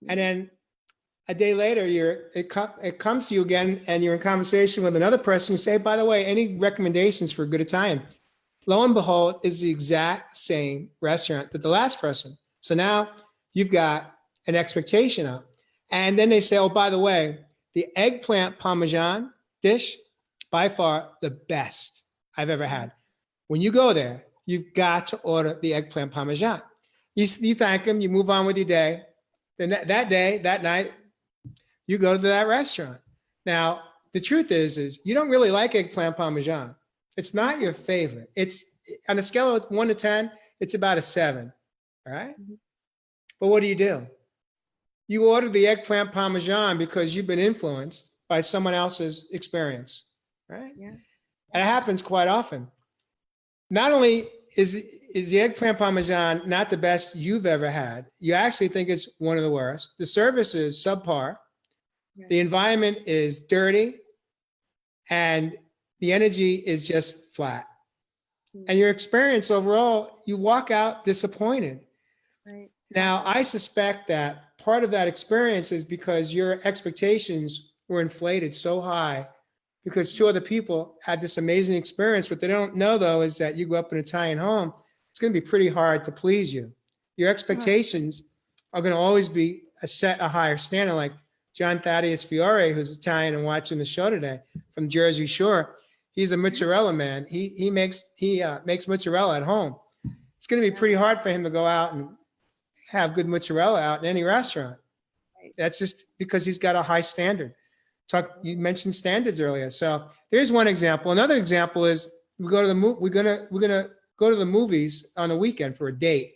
And then a day later, it comes to you again, and you're in conversation with another person. You say, by the way, any recommendations for good Italian? Lo and behold, is the exact same restaurant that the last person. So now you've got an expectation up. And then they say, oh, by the way, the eggplant parmesan dish, by far the best I've ever had. When you go there, you've got to order the eggplant parmesan. You thank them, you move on with your day. Then that night, you go to that restaurant. Now, the truth is you don't really like eggplant parmesan. It's not your favorite. It's on a scale of 1 to 10, it's about a 7. All right. But what do? You order the eggplant parmesan because you've been influenced by someone else's experience, right? Yeah. And it happens quite often. Not only is the eggplant parmesan not the best you've ever had, you actually think it's one of the worst. The service is subpar. Right. The environment is dirty, and the energy is just flat. And your experience overall, you walk out disappointed. Right. Now, I suspect that part of that experience is because your expectations were inflated so high because 2 other people had this amazing experience. What they don't know, though, is that you grew up in an Italian home. It's going to be pretty hard to please you. Your expectations are going to always be set a higher standard. Like John Thaddeus Fiore, who's Italian and watching the show today from Jersey Shore, he's a mozzarella man. He makes mozzarella at home. It's going to be pretty hard for him to go out and have good mozzarella out in any restaurant. That's just because he's got a high standard. You mentioned standards earlier. So there's one example. Another example is we're gonna go to the movies on the weekend for a date,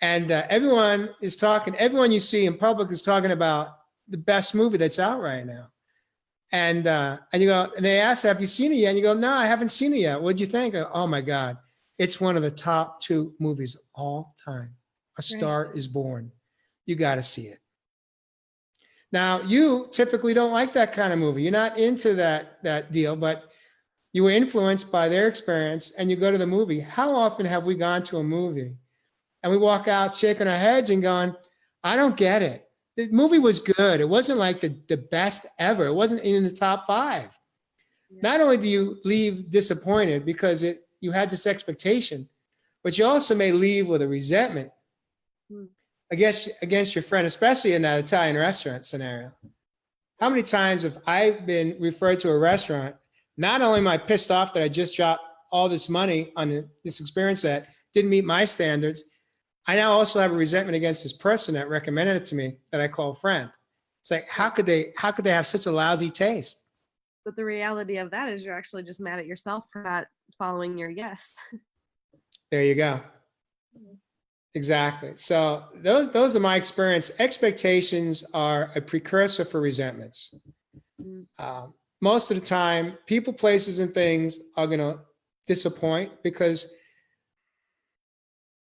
and everyone you see in public is talking about the best movie that's out right now. And you go, and they ask, have you seen it yet? And you go, no, I haven't seen it yet. What'd you think? Oh my God, it's one of the top 2 movies of all time. A Star is Born. You got to see it. Now, you typically don't like that kind of movie. You're not into that deal, but you were influenced by their experience and you go to the movie. How often have we gone to a movie and we walk out shaking our heads and going, I don't get it. The movie was good. It wasn't like the best ever. It wasn't in the top 5. Yeah. Not only do you leave disappointed because you had this expectation, but you also may leave with a resentment against your friend, especially in that Italian restaurant scenario. How many times have I been referred to a restaurant? Not only am I pissed off that I just dropped all this money on this experience that didn't meet my standards, I now also have a resentment against this person that recommended it to me that I call a friend. It's like, how could they have such a lousy taste? But the reality of that is you're actually just mad at yourself for not following your yes. There you go. Exactly. So those are my experience. Expectations are a precursor for resentments. Mm. Most of the time, people, places, and things are going to disappoint because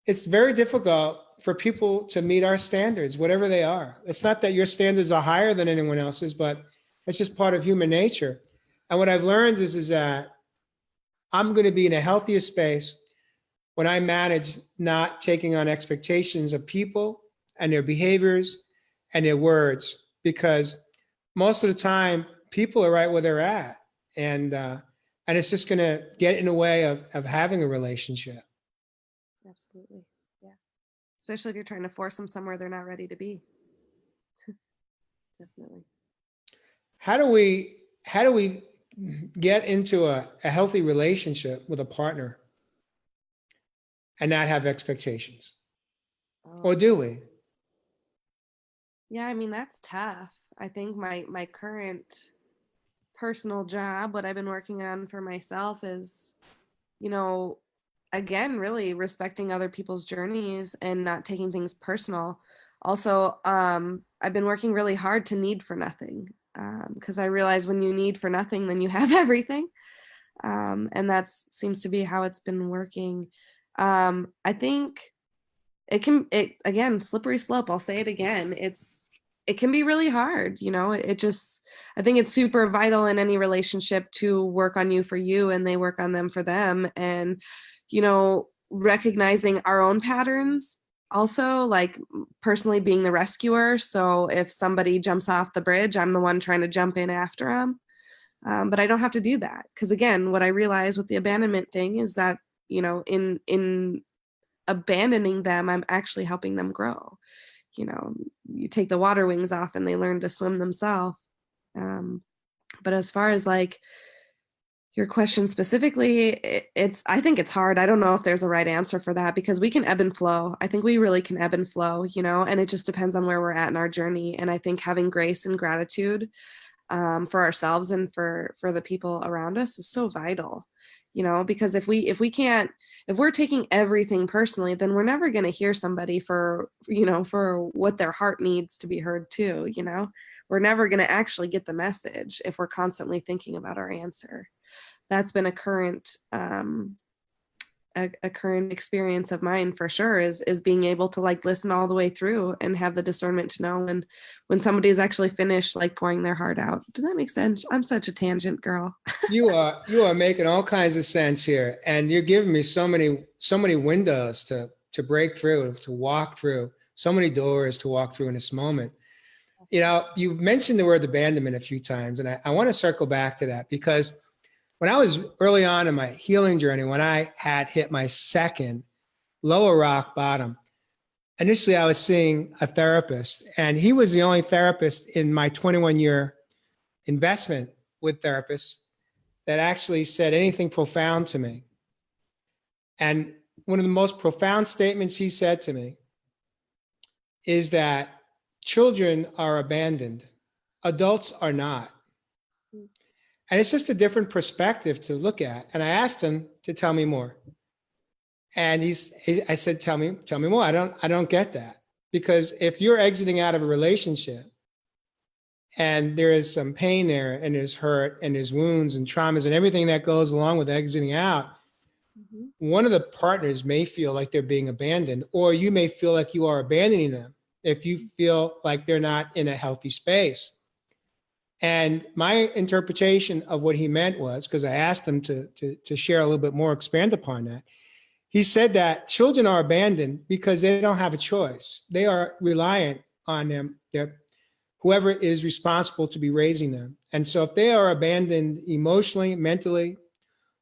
it's very difficult for people to meet our standards, whatever they are. It's not that your standards are higher than anyone else's, but it's just part of human nature. And what I've learned is that I'm going to be in a healthier space when I manage not taking on expectations of people and their behaviors and their words, because most of the time people are right where they're at, and it's just going to get in the way of having a relationship. Absolutely. Yeah. Especially if you're trying to force them somewhere they're not ready to be. Definitely. How do we get into a healthy relationship with a partner and not have expectations? Or Oh, do we? yeah, I mean that's tough. I think my current personal job, what I've been working on for myself is, you know, again, really respecting other people's journeys and not taking things personal. Also, I've been working really hard to need for nothing, because I realize when you need for nothing, then you have everything. And that seems to be how it's been working. I think it again, slippery slope. I'll say it again. It can be really hard, it just, I think it's super vital in any relationship to work on you for you and they work on them for them. And, recognizing our own patterns also, like personally being the rescuer. So if somebody jumps off the bridge, I'm the one trying to jump in after them. But I don't have to do that. Because again, what I realized with the abandonment thing is that, in abandoning them, I'm actually helping them grow. You take the water wings off and they learn to swim themselves. But as far as like your question specifically, I think it's hard. I don't know if there's a right answer for that because we can ebb and flow. I think we really can ebb and flow, and it just depends on where we're at in our journey. And I think having grace and gratitude, for ourselves and for the people around us is so vital, because if we're taking everything personally, then we're never going to hear somebody for what their heart needs to be heard too. We're never going to actually get the message if we're constantly thinking about our answer. That's been a current a current experience of mine for sure, is being able to like listen all the way through and have the discernment to know when somebody's actually finished like pouring their heart out. Does that make sense? I'm such a tangent girl. You are making all kinds of sense here, and you're giving me so many windows to break through, to walk through, so many doors to walk through in this moment. You've mentioned the word abandonment a few times, and I want to circle back to that because when I was early on in my healing journey, when I had hit my second lower rock bottom, initially I was seeing a therapist, and he was the only therapist in my 21-year investment with therapists that actually said anything profound to me. And one of the most profound statements he said to me is that children are abandoned, adults are not. And it's just a different perspective to look at. And I asked him to tell me more. And I said, tell me more. I don't get that. Because if you're exiting out of a relationship and there is some pain there and there's hurt and there's wounds and traumas and everything that goes along with exiting out, one of the partners may feel like they're being abandoned, or you may feel like you are abandoning them if you feel like they're not in a healthy space. And my interpretation of what he meant was, because I asked him to share a little bit more, expand upon that. He said that children are abandoned because they don't have a choice. They are reliant on them, whoever is responsible to be raising them. And so if they are abandoned emotionally, mentally,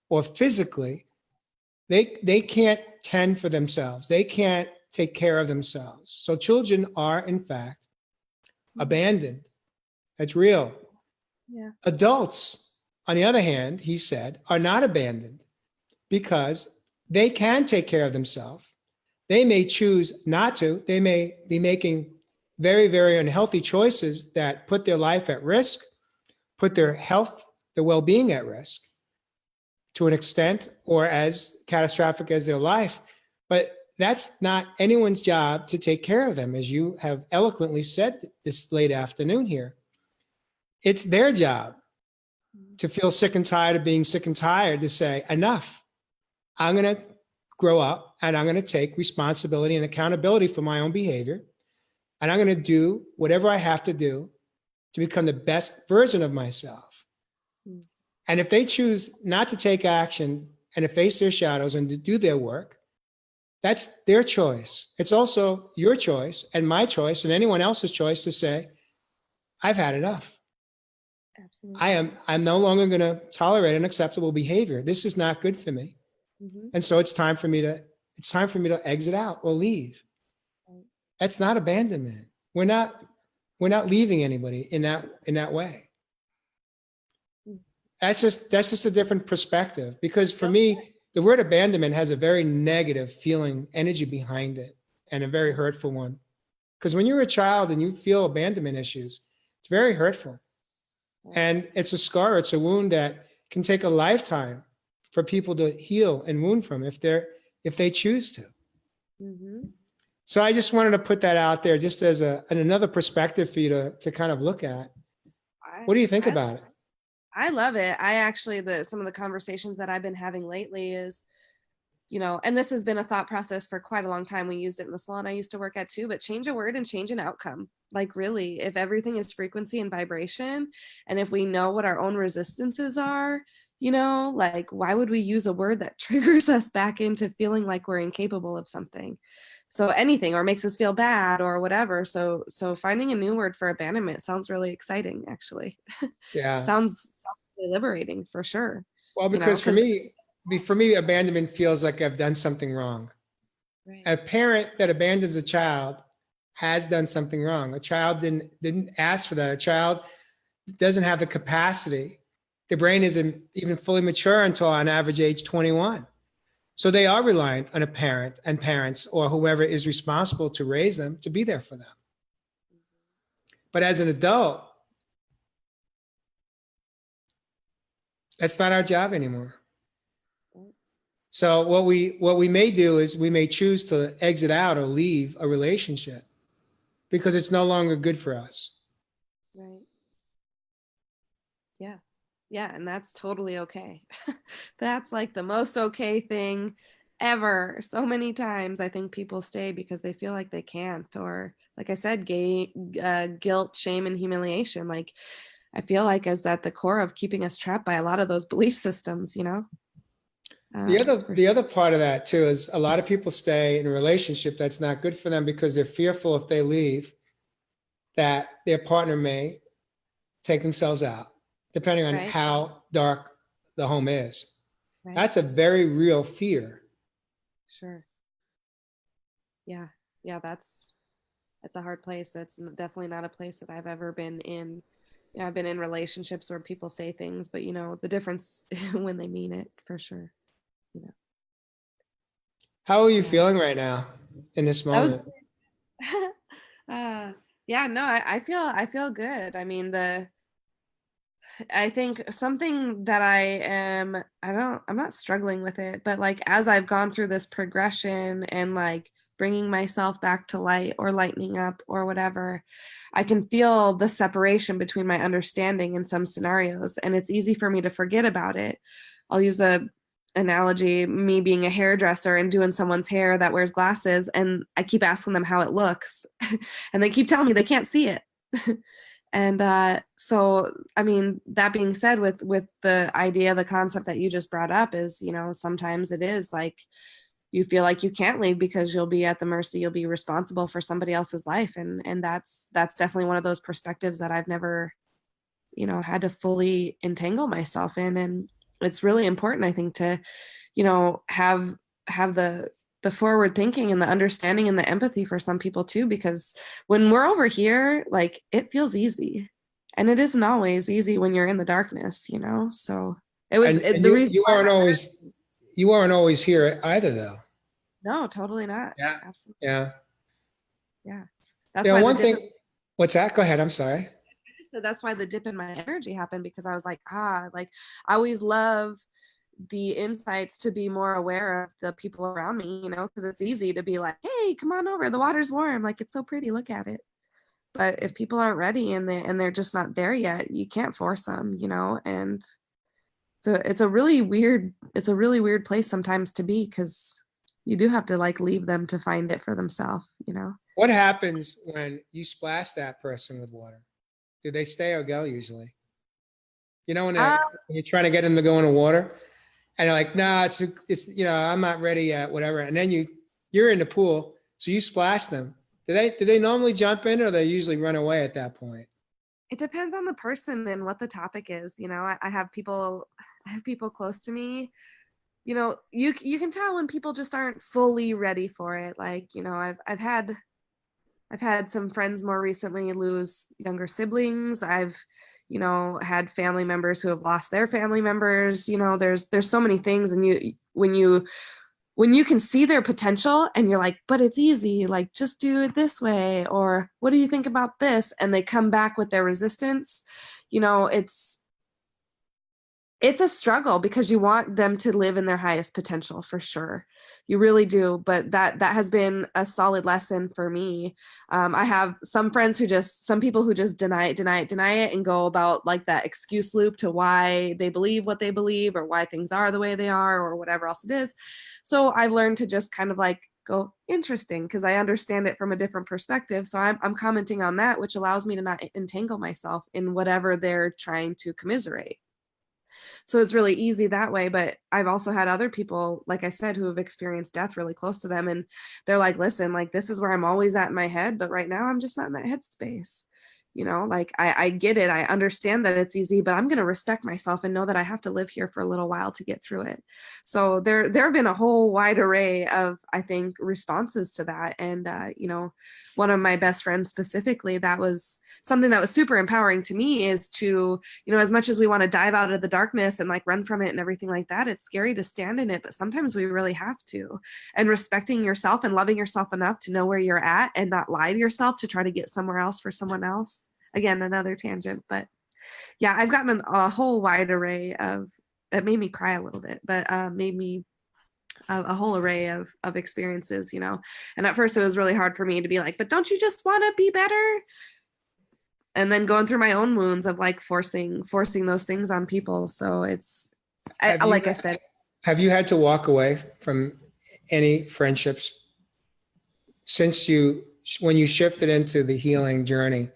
or physically, they can't tend for themselves. They can't take care of themselves. So children are, in fact, abandoned. That's real. Yeah. Adults, on the other hand, he said, are not abandoned because they can take care of themselves. They may choose not to. They may be making very, very unhealthy choices that put their life at risk, put their health, their well-being at risk to an extent, or as catastrophic as their life. But that's not anyone's job to take care of them, as you have eloquently said this late afternoon here. It's their job to feel sick and tired of being sick and tired, to say, enough. I'm going to grow up and I'm going to take responsibility and accountability for my own behavior. And I'm going to do whatever I have to do to become the best version of myself. And if they choose not to take action and to face their shadows and to do their work, that's their choice. It's also your choice and my choice and anyone else's choice to say, I've had enough. Absolutely. I'm no longer going to tolerate unacceptable behavior. This is not good for me. And so it's time for me to exit out or leave. That's not abandonment. We're not leaving anybody in that way. That's just a different perspective, because for me, the word abandonment has a very negative feeling, energy behind it, and a very hurtful one. Because when you're a child and you feel abandonment issues, it's very hurtful. And it's a scar, it's a wound that can take a lifetime for people to heal and wound from if they choose to. So I just wanted to put that out there just as another perspective for you to kind of look at. What do you think about it? I love it. I actually, some of the conversations that I've been having lately is, and this has been a thought process for quite a long time. We used it in the salon I used to work at too, but change a word and change an outcome. Like really, if everything is frequency and vibration, and if we know what our own resistances are, like why would we use a word that triggers us back into feeling like we're incapable of something? So anything, or makes us feel bad or whatever. So finding a new word for abandonment sounds really exciting, actually. Yeah. sounds really liberating for sure. Well, because for me, abandonment feels like I've done something wrong. Right. A parent that abandons a child has done something wrong. A child didn't ask for that. A child doesn't have the capacity. The brain isn't even fully mature until on average age 21. So they are reliant on a parent and parents or whoever is responsible to raise them to be there for them. But as an adult, that's not our job anymore. So what we may do is we may choose to exit out or leave a relationship because it's no longer good for us. Right. Yeah. Yeah. And that's totally okay. That's like the most okay thing ever. So many times I think people stay because they feel like they can't, or like I said, guilt, shame, and humiliation. Like I feel like is at the core of keeping us trapped by a lot of those belief systems, The other part of that too is a lot of people stay in a relationship that's not good for them because they're fearful if they leave that their partner may take themselves out, depending on Right. how dark the home is. Right. That's a very real fear. Sure. Yeah. Yeah. That's a hard place. That's definitely not a place that I've ever been in. I've been in relationships where people say things, but the difference when they mean it, for sure. How are you feeling right now in this moment? Yeah, no, I feel good. I mean, I think something that I'm not struggling with it, but like as I've gone through this progression and like bringing myself back to light or lightening up or whatever, I can feel the separation between my understanding in some scenarios, and it's easy for me to forget about it. I'll use a analogy, me being a hairdresser and doing someone's hair that wears glasses, and I keep asking them how it looks and they keep telling me they can't see it. And so, I mean, that being said, with the idea, the concept that you just brought up is, sometimes it is like you feel like you can't leave because you'll be at the mercy, you'll be responsible for somebody else's life. And that's definitely one of those perspectives that I've never, had to fully entangle myself in. And it's really important, I think, to, have the forward thinking and the understanding and the empathy for some people too, because when we're over here, like it feels easy, and it isn't always easy when you're in the darkness, so it was the reason you aren't always here either though. No, totally not. Yeah. Absolutely. Yeah. That's why one thing, what's that? Go ahead. I'm sorry. So that's why the dip in my energy happened, because I was like, like I always love the insights to be more aware of the people around me, you know, because it's easy to be like, hey, come on over, the water's warm, like it's so pretty, look at it. But if people aren't ready and they're just not there yet, you can't force them, you know. And so it's a really weird place sometimes to be, because you do have to like leave them to find it for themselves, you know. What happens when you splash that person with water? Do they stay or go usually? You know, when Um, you're trying to get them to go in the water, and they're like, "No, it's you know, I'm not ready yet, whatever." And then you're in the pool, so you splash them. Do they normally jump in, or they usually run away at that point? it depends on the person and what the topic is, you know. I have people close to me, you know. You can tell when people just aren't fully ready for it. Like, you know, I've had some friends more recently lose younger siblings. I've, you know, had family members who have lost their family members. You know, there's so many things, and when you can see their potential and you're like, but it's easy, like just do it this way, or what do you think about this? And they come back with their resistance, you know, it's a struggle, because you want them to live in their highest potential for sure. You really do. But that has been a solid lesson for me. I have some people who just deny it and go about like that excuse loop to why they believe what they believe, or why things are the way they are, or whatever else it is. So I've learned to just kind of like go, interesting, because I understand it from a different perspective. So I'm commenting on that, which allows me to not entangle myself in whatever they're trying to commiserate. So it's really easy that way. But I've also had other people, like I said, who have experienced death really close to them. And they're like, listen, like, this is where I'm always at in my head. But right now I'm just not in that headspace. You know, like I get it. I understand that it's easy, but I'm going to respect myself and know that I have to live here for a little while to get through it. So there have been a whole wide array of, I think, responses to that. And, you know, one of my best friends specifically, that was something that was super empowering to me, is to, you know, as much as we want to dive out of the darkness and like run from it and everything like that, it's scary to stand in it, but sometimes we really have to. And respecting yourself and loving yourself enough to know where you're at and not lie to yourself to try to get somewhere else for someone else. Again, another tangent, but yeah, I've gotten a whole wide array of, it made me cry a little bit, but made me a whole array of experiences, you know. And at first it was really hard for me to be like, but don't you just want to be better? And then going through my own wounds of like forcing those things on people. So it's, like I said, Have you had to walk away from any friendships when you shifted into the healing journey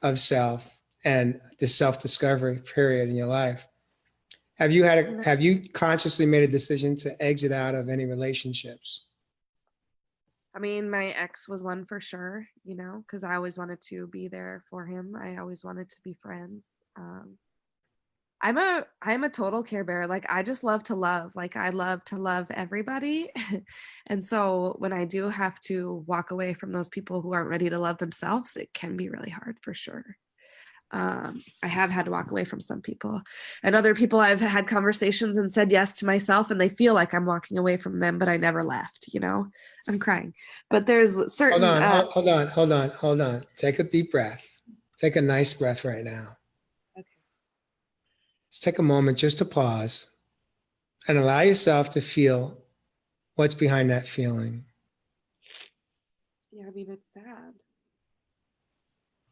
of self and the self-discovery period in your life? Have you consciously made a decision to exit out of any relationships? I mean, my ex was one for sure, you know, because I always wanted to be there for him. I always wanted to be friends. I'm a total care bearer. Like, I just love to love. Like, I love to love everybody. And so when I do have to walk away from those people who aren't ready to love themselves, it can be really hard for sure. I have had to walk away from some people, and other people I've had conversations and said yes to myself, and they feel like I'm walking away from them, but I never left, you know. I'm crying, but there's certain hold on. Take a deep breath. Take a nice breath right now. Okay. Let's take a moment just to pause and allow yourself to feel what's behind that feeling. Yeah, I mean, it's sad.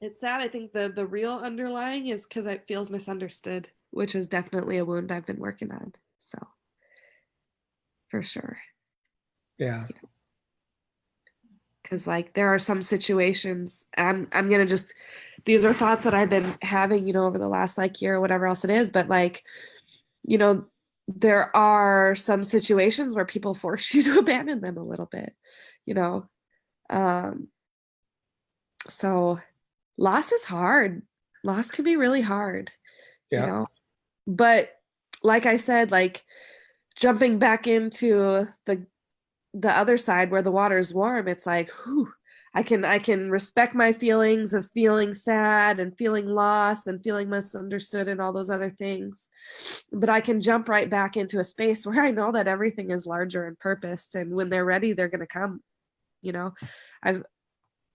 It's sad. I think the real underlying is because it feels misunderstood, which is definitely a wound I've been working on. So, for sure. Yeah. Because like there are some situations, I'm gonna just, these are thoughts that I've been having, you know, over the last like year or whatever else it is. But like, you know, there are some situations where people force you to abandon them a little bit, you know. So loss is hard. Loss can be really hard, Yeah. you know. But like I said, like jumping back into the other side where the water is warm, it's like, whew, I can respect my feelings of feeling sad and feeling lost and feeling misunderstood and all those other things. But I can jump right back into a space where I know that everything is larger and purposed, and when they're ready, they're going to come, you know. I've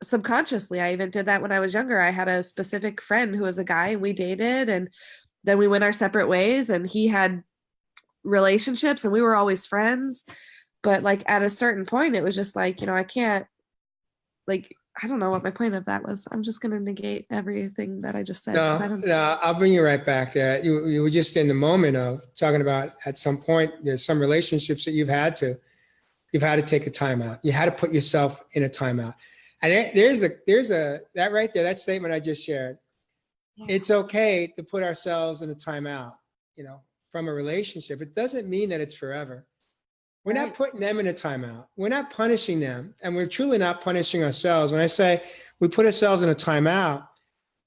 subconsciously, I even did that when I was younger. I had a specific friend who was a guy, and we dated, and then we went our separate ways, and he had relationships and we were always friends. But like at a certain point, it was just like, I can't, like, I don't know what my point of that was. I'm just going to negate everything that I just said. 'Cause I No, don't. no, I'll bring you right back there. You were just in the moment of talking about at some point, there's some relationships that you've had to take a timeout. You had to put yourself in a timeout. And that right there, that statement I just shared. Yeah. It's okay to put ourselves in a timeout, from a relationship. It doesn't mean that it's forever. We're not putting them in a timeout. We're not punishing them. And we're truly not punishing ourselves. When I say we put ourselves in a timeout,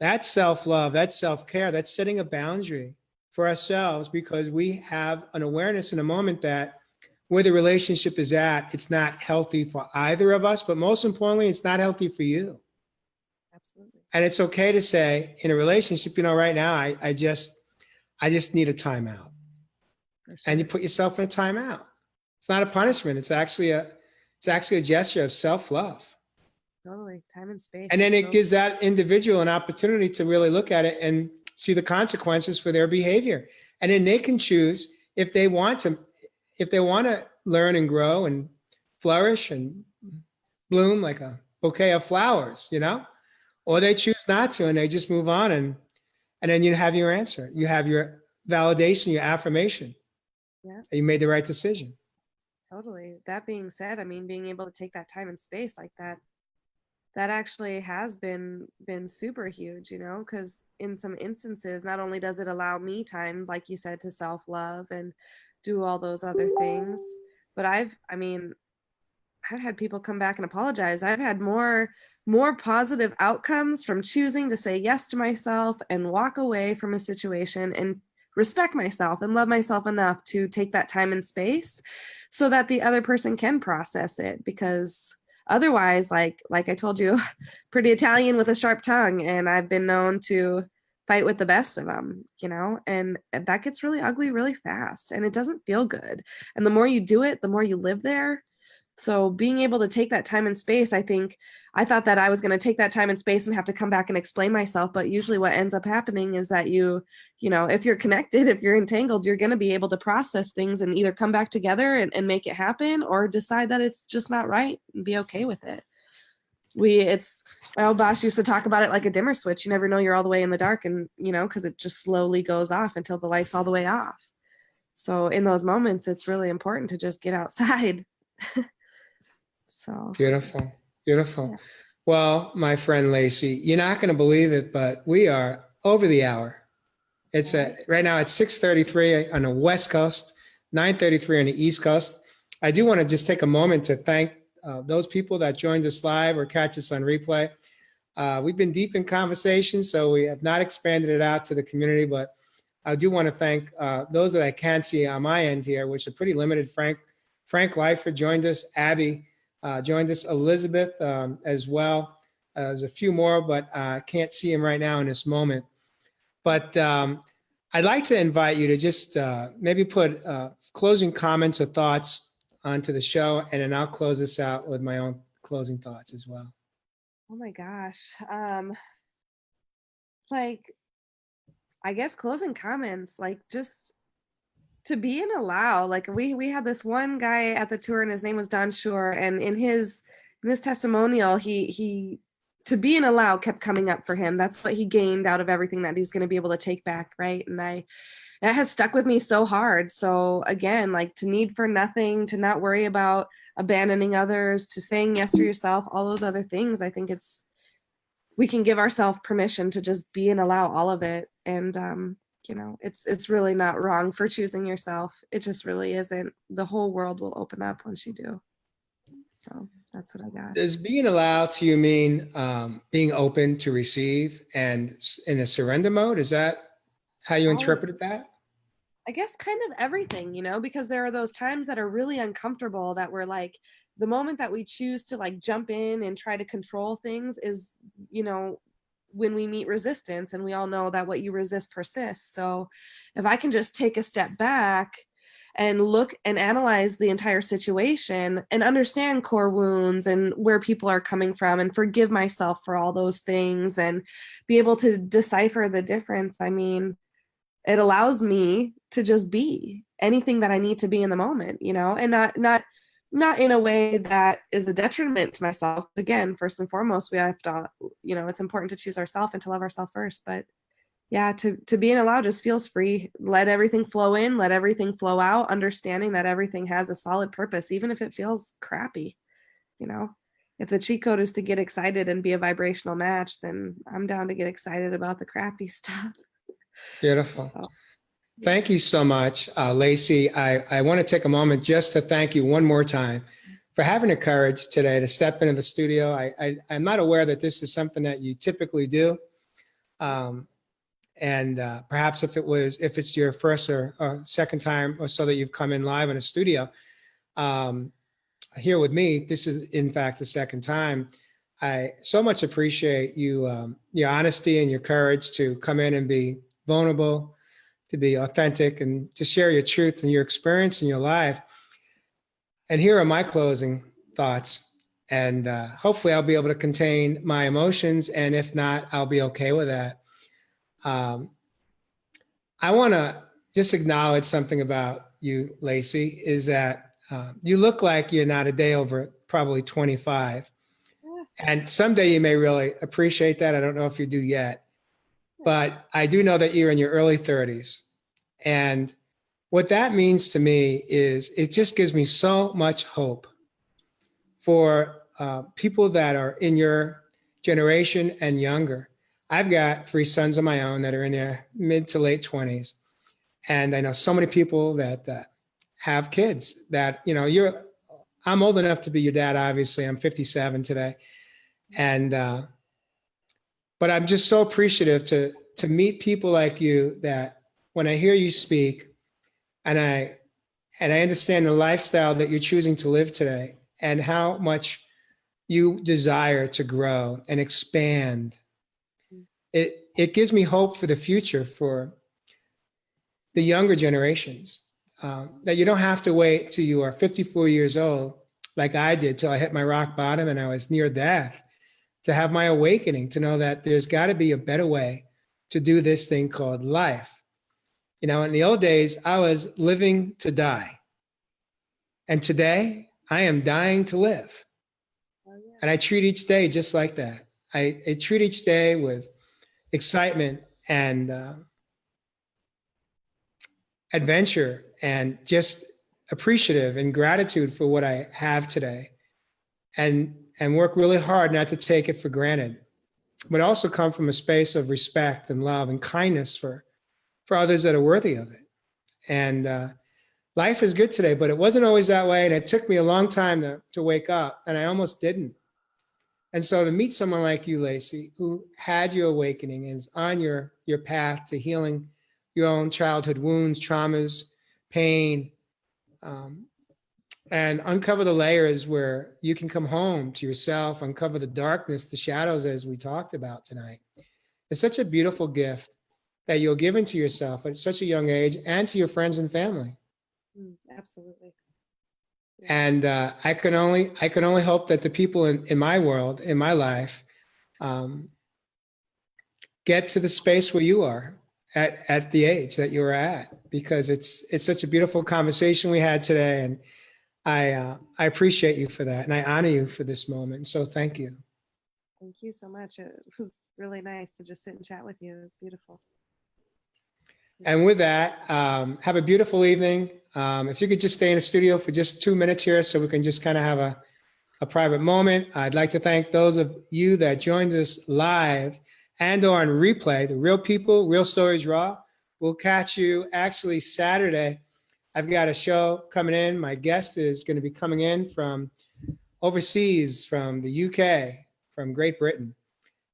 that's self-love, that's self-care, that's setting a boundary for ourselves because we have an awareness in a moment that where the relationship is at, it's not healthy for either of us, but most importantly, it's not healthy for you. Absolutely. And it's okay to say in a relationship, right now, I just need a timeout. For sure. And you put yourself in a timeout. It's not a punishment. It's actually a gesture of self-love. Totally. Time and space. And then it gives that individual an opportunity to really look at it and see the consequences for their behavior. And then they can choose if they want to learn and grow and flourish and bloom like a bouquet of flowers, or they choose not to and they just move on. And then you have your answer. You have your validation, your affirmation. Yeah. You made the right decision. Totally. That being said, I mean, being able to take that time and space like that actually has been super huge, because in some instances, not only does it allow me time, like you said, to self-love and do all those other things, but I've had people come back and apologize. I've had more positive outcomes from choosing to say yes to myself and walk away from a situation and respect myself and love myself enough to take that time and space so that the other person can process it. Because otherwise, like I told you, pretty Italian with a sharp tongue, and I've been known to fight with the best of them, and that gets really ugly really fast, and it doesn't feel good. And the more you do it, the more you live there. So being able to take that time and space, I thought that I was going to take that time and space and have to come back and explain myself. But usually what ends up happening is that if you're connected, if you're entangled, you're going to be able to process things and either come back together and make it happen or decide that it's just not right and be okay with it. My old boss used to talk about it like a dimmer switch. You never know you're all the way in the dark, and, because it just slowly goes off until the light's all the way off. So in those moments, it's really important to just get outside. So beautiful. Yeah. Well, my friend Lacey, you're not going to believe it, but we are over the hour. It's right now it's 6:33 on the West Coast, 9:33 on the East Coast. I do want to just take a moment to thank those people that joined us live or catch us on replay. We've been deep in conversation, so we have not expanded it out to the community, but I do want to thank those that I can see on my end here, which are pretty limited. Frank Lyford joined us, Abby joined us, Elizabeth as well. There's a few more, but I can't see him right now in this moment. But I'd like to invite you to just maybe put closing comments or thoughts onto the show, and then I'll close this out with my own closing thoughts as well. Oh my gosh. I guess closing comments, just to be and allow, we had this one guy at the tour and his name was Don Shore, and in his testimonial, he to be and allow kept coming up for him. That's what he gained out of everything that he's going to be able to take back. Right. And that has stuck with me so hard. So again, to need for nothing, to not worry about abandoning others, to saying yes to yourself, all those other things. I think we can give ourselves permission to just be and allow all of it. And, it's really not wrong for choosing yourself. It just really isn't. The whole world will open up once you do. So that's what I got. Does being allowed to you mean being open to receive and in a surrender mode? Is that how you interpreted that? I guess kind of everything, because there are those times that are really uncomfortable that we're the moment that we choose to jump in and try to control things is, when we meet resistance, and we all know that what you resist persists. So if I can just take a step back and look and analyze the entire situation and understand core wounds and where people are coming from and forgive myself for all those things and be able to decipher the difference, it allows me to just be. anything that I need to be in the moment, you know, and not in a way that is a detriment to myself. Again, first and foremost, we have to, you know, it's important to choose ourselves and to love ourselves first. But yeah, to be in allow just feels free. Let everything flow in, let everything flow out, understanding that everything has a solid purpose, even if it feels crappy, you know. If the cheat code is to get excited and be a vibrational match, then I'm down to get excited about the crappy stuff. Beautiful. So, Thank you so much, Lacey. I want to take a moment just to thank you one more time for having the courage today to step into the studio. I'm not aware that this is something that you typically do. And perhaps if it's your first or second time or so that you've come in live in a studio here with me, this is in fact the second time. I so much appreciate you, your honesty and your courage to come in and be vulnerable, to be authentic, and to share your truth and your experience in your life. And here are my closing thoughts. And hopefully I'll be able to contain my emotions. And if not, I'll be okay with that. I want to just acknowledge something about you, Lacey, is that you look like you're not a day over probably 25. And someday you may really appreciate that. I don't know if you do yet, but I do know that you're in your early 30s. And what that means to me is it just gives me so much hope for people that are in your generation and younger. I've got 3 sons of my own that are in their mid to late 20s. And I know so many people that have kids that, you know, I'm old enough to be your dad, obviously. I'm 57 today. And, but I'm just so appreciative to meet people like you that when I hear you speak and I understand the lifestyle that you're choosing to live today and how much you desire to grow and expand, it gives me hope for the future for the younger generations, that you don't have to wait till you are 54 years old, like I did, till I hit my rock bottom and I was near death, to have my awakening, to know that there's got to be a better way to do this thing called life. You know, in the old days, I was living to die. And today, I am dying to live. And I treat each day just like that. I treat each day with excitement and adventure and just appreciative and gratitude for what I have today, and work really hard not to take it for granted, but also come from a space of respect and love and kindness for others that are worthy of it. And life is good today, but it wasn't always that way. And it took me a long time to wake up, and I almost didn't. And so to meet someone like you, Lacey, who had your awakening and is on your path to healing your own childhood wounds, traumas, pain, and uncover the layers where you can come home to yourself, uncover the darkness, the shadows, as we talked about tonight. It's such a beautiful gift that you're giving to yourself at such a young age and to your friends and family. Absolutely. And I can only hope that the people in my world, in my life, get to the space where you are at the age that you're at, because it's such a beautiful conversation we had today. And I appreciate you for that. And I honor you for this moment. So thank you. Thank you so much. It was really nice to just sit and chat with you. It was beautiful. And with that, have a beautiful evening. If you could just stay in the studio for just 2 minutes here so we can just kind of have a private moment. I'd like to thank those of you that joined us live and or on replay, the Real People, Real Stories Raw. We'll catch you actually Saturday. I've got a show coming in. My guest is going to be coming in from overseas, from the UK, from Great Britain.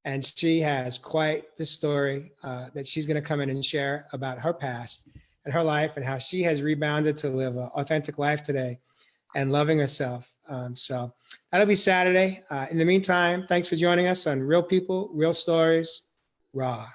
And she has quite the story that she's going to come in and share about her past and her life and how she has rebounded to live an authentic life today and loving herself. So that'll be Saturday. In the meantime, thanks for joining us on Real People, Real Stories, Raw.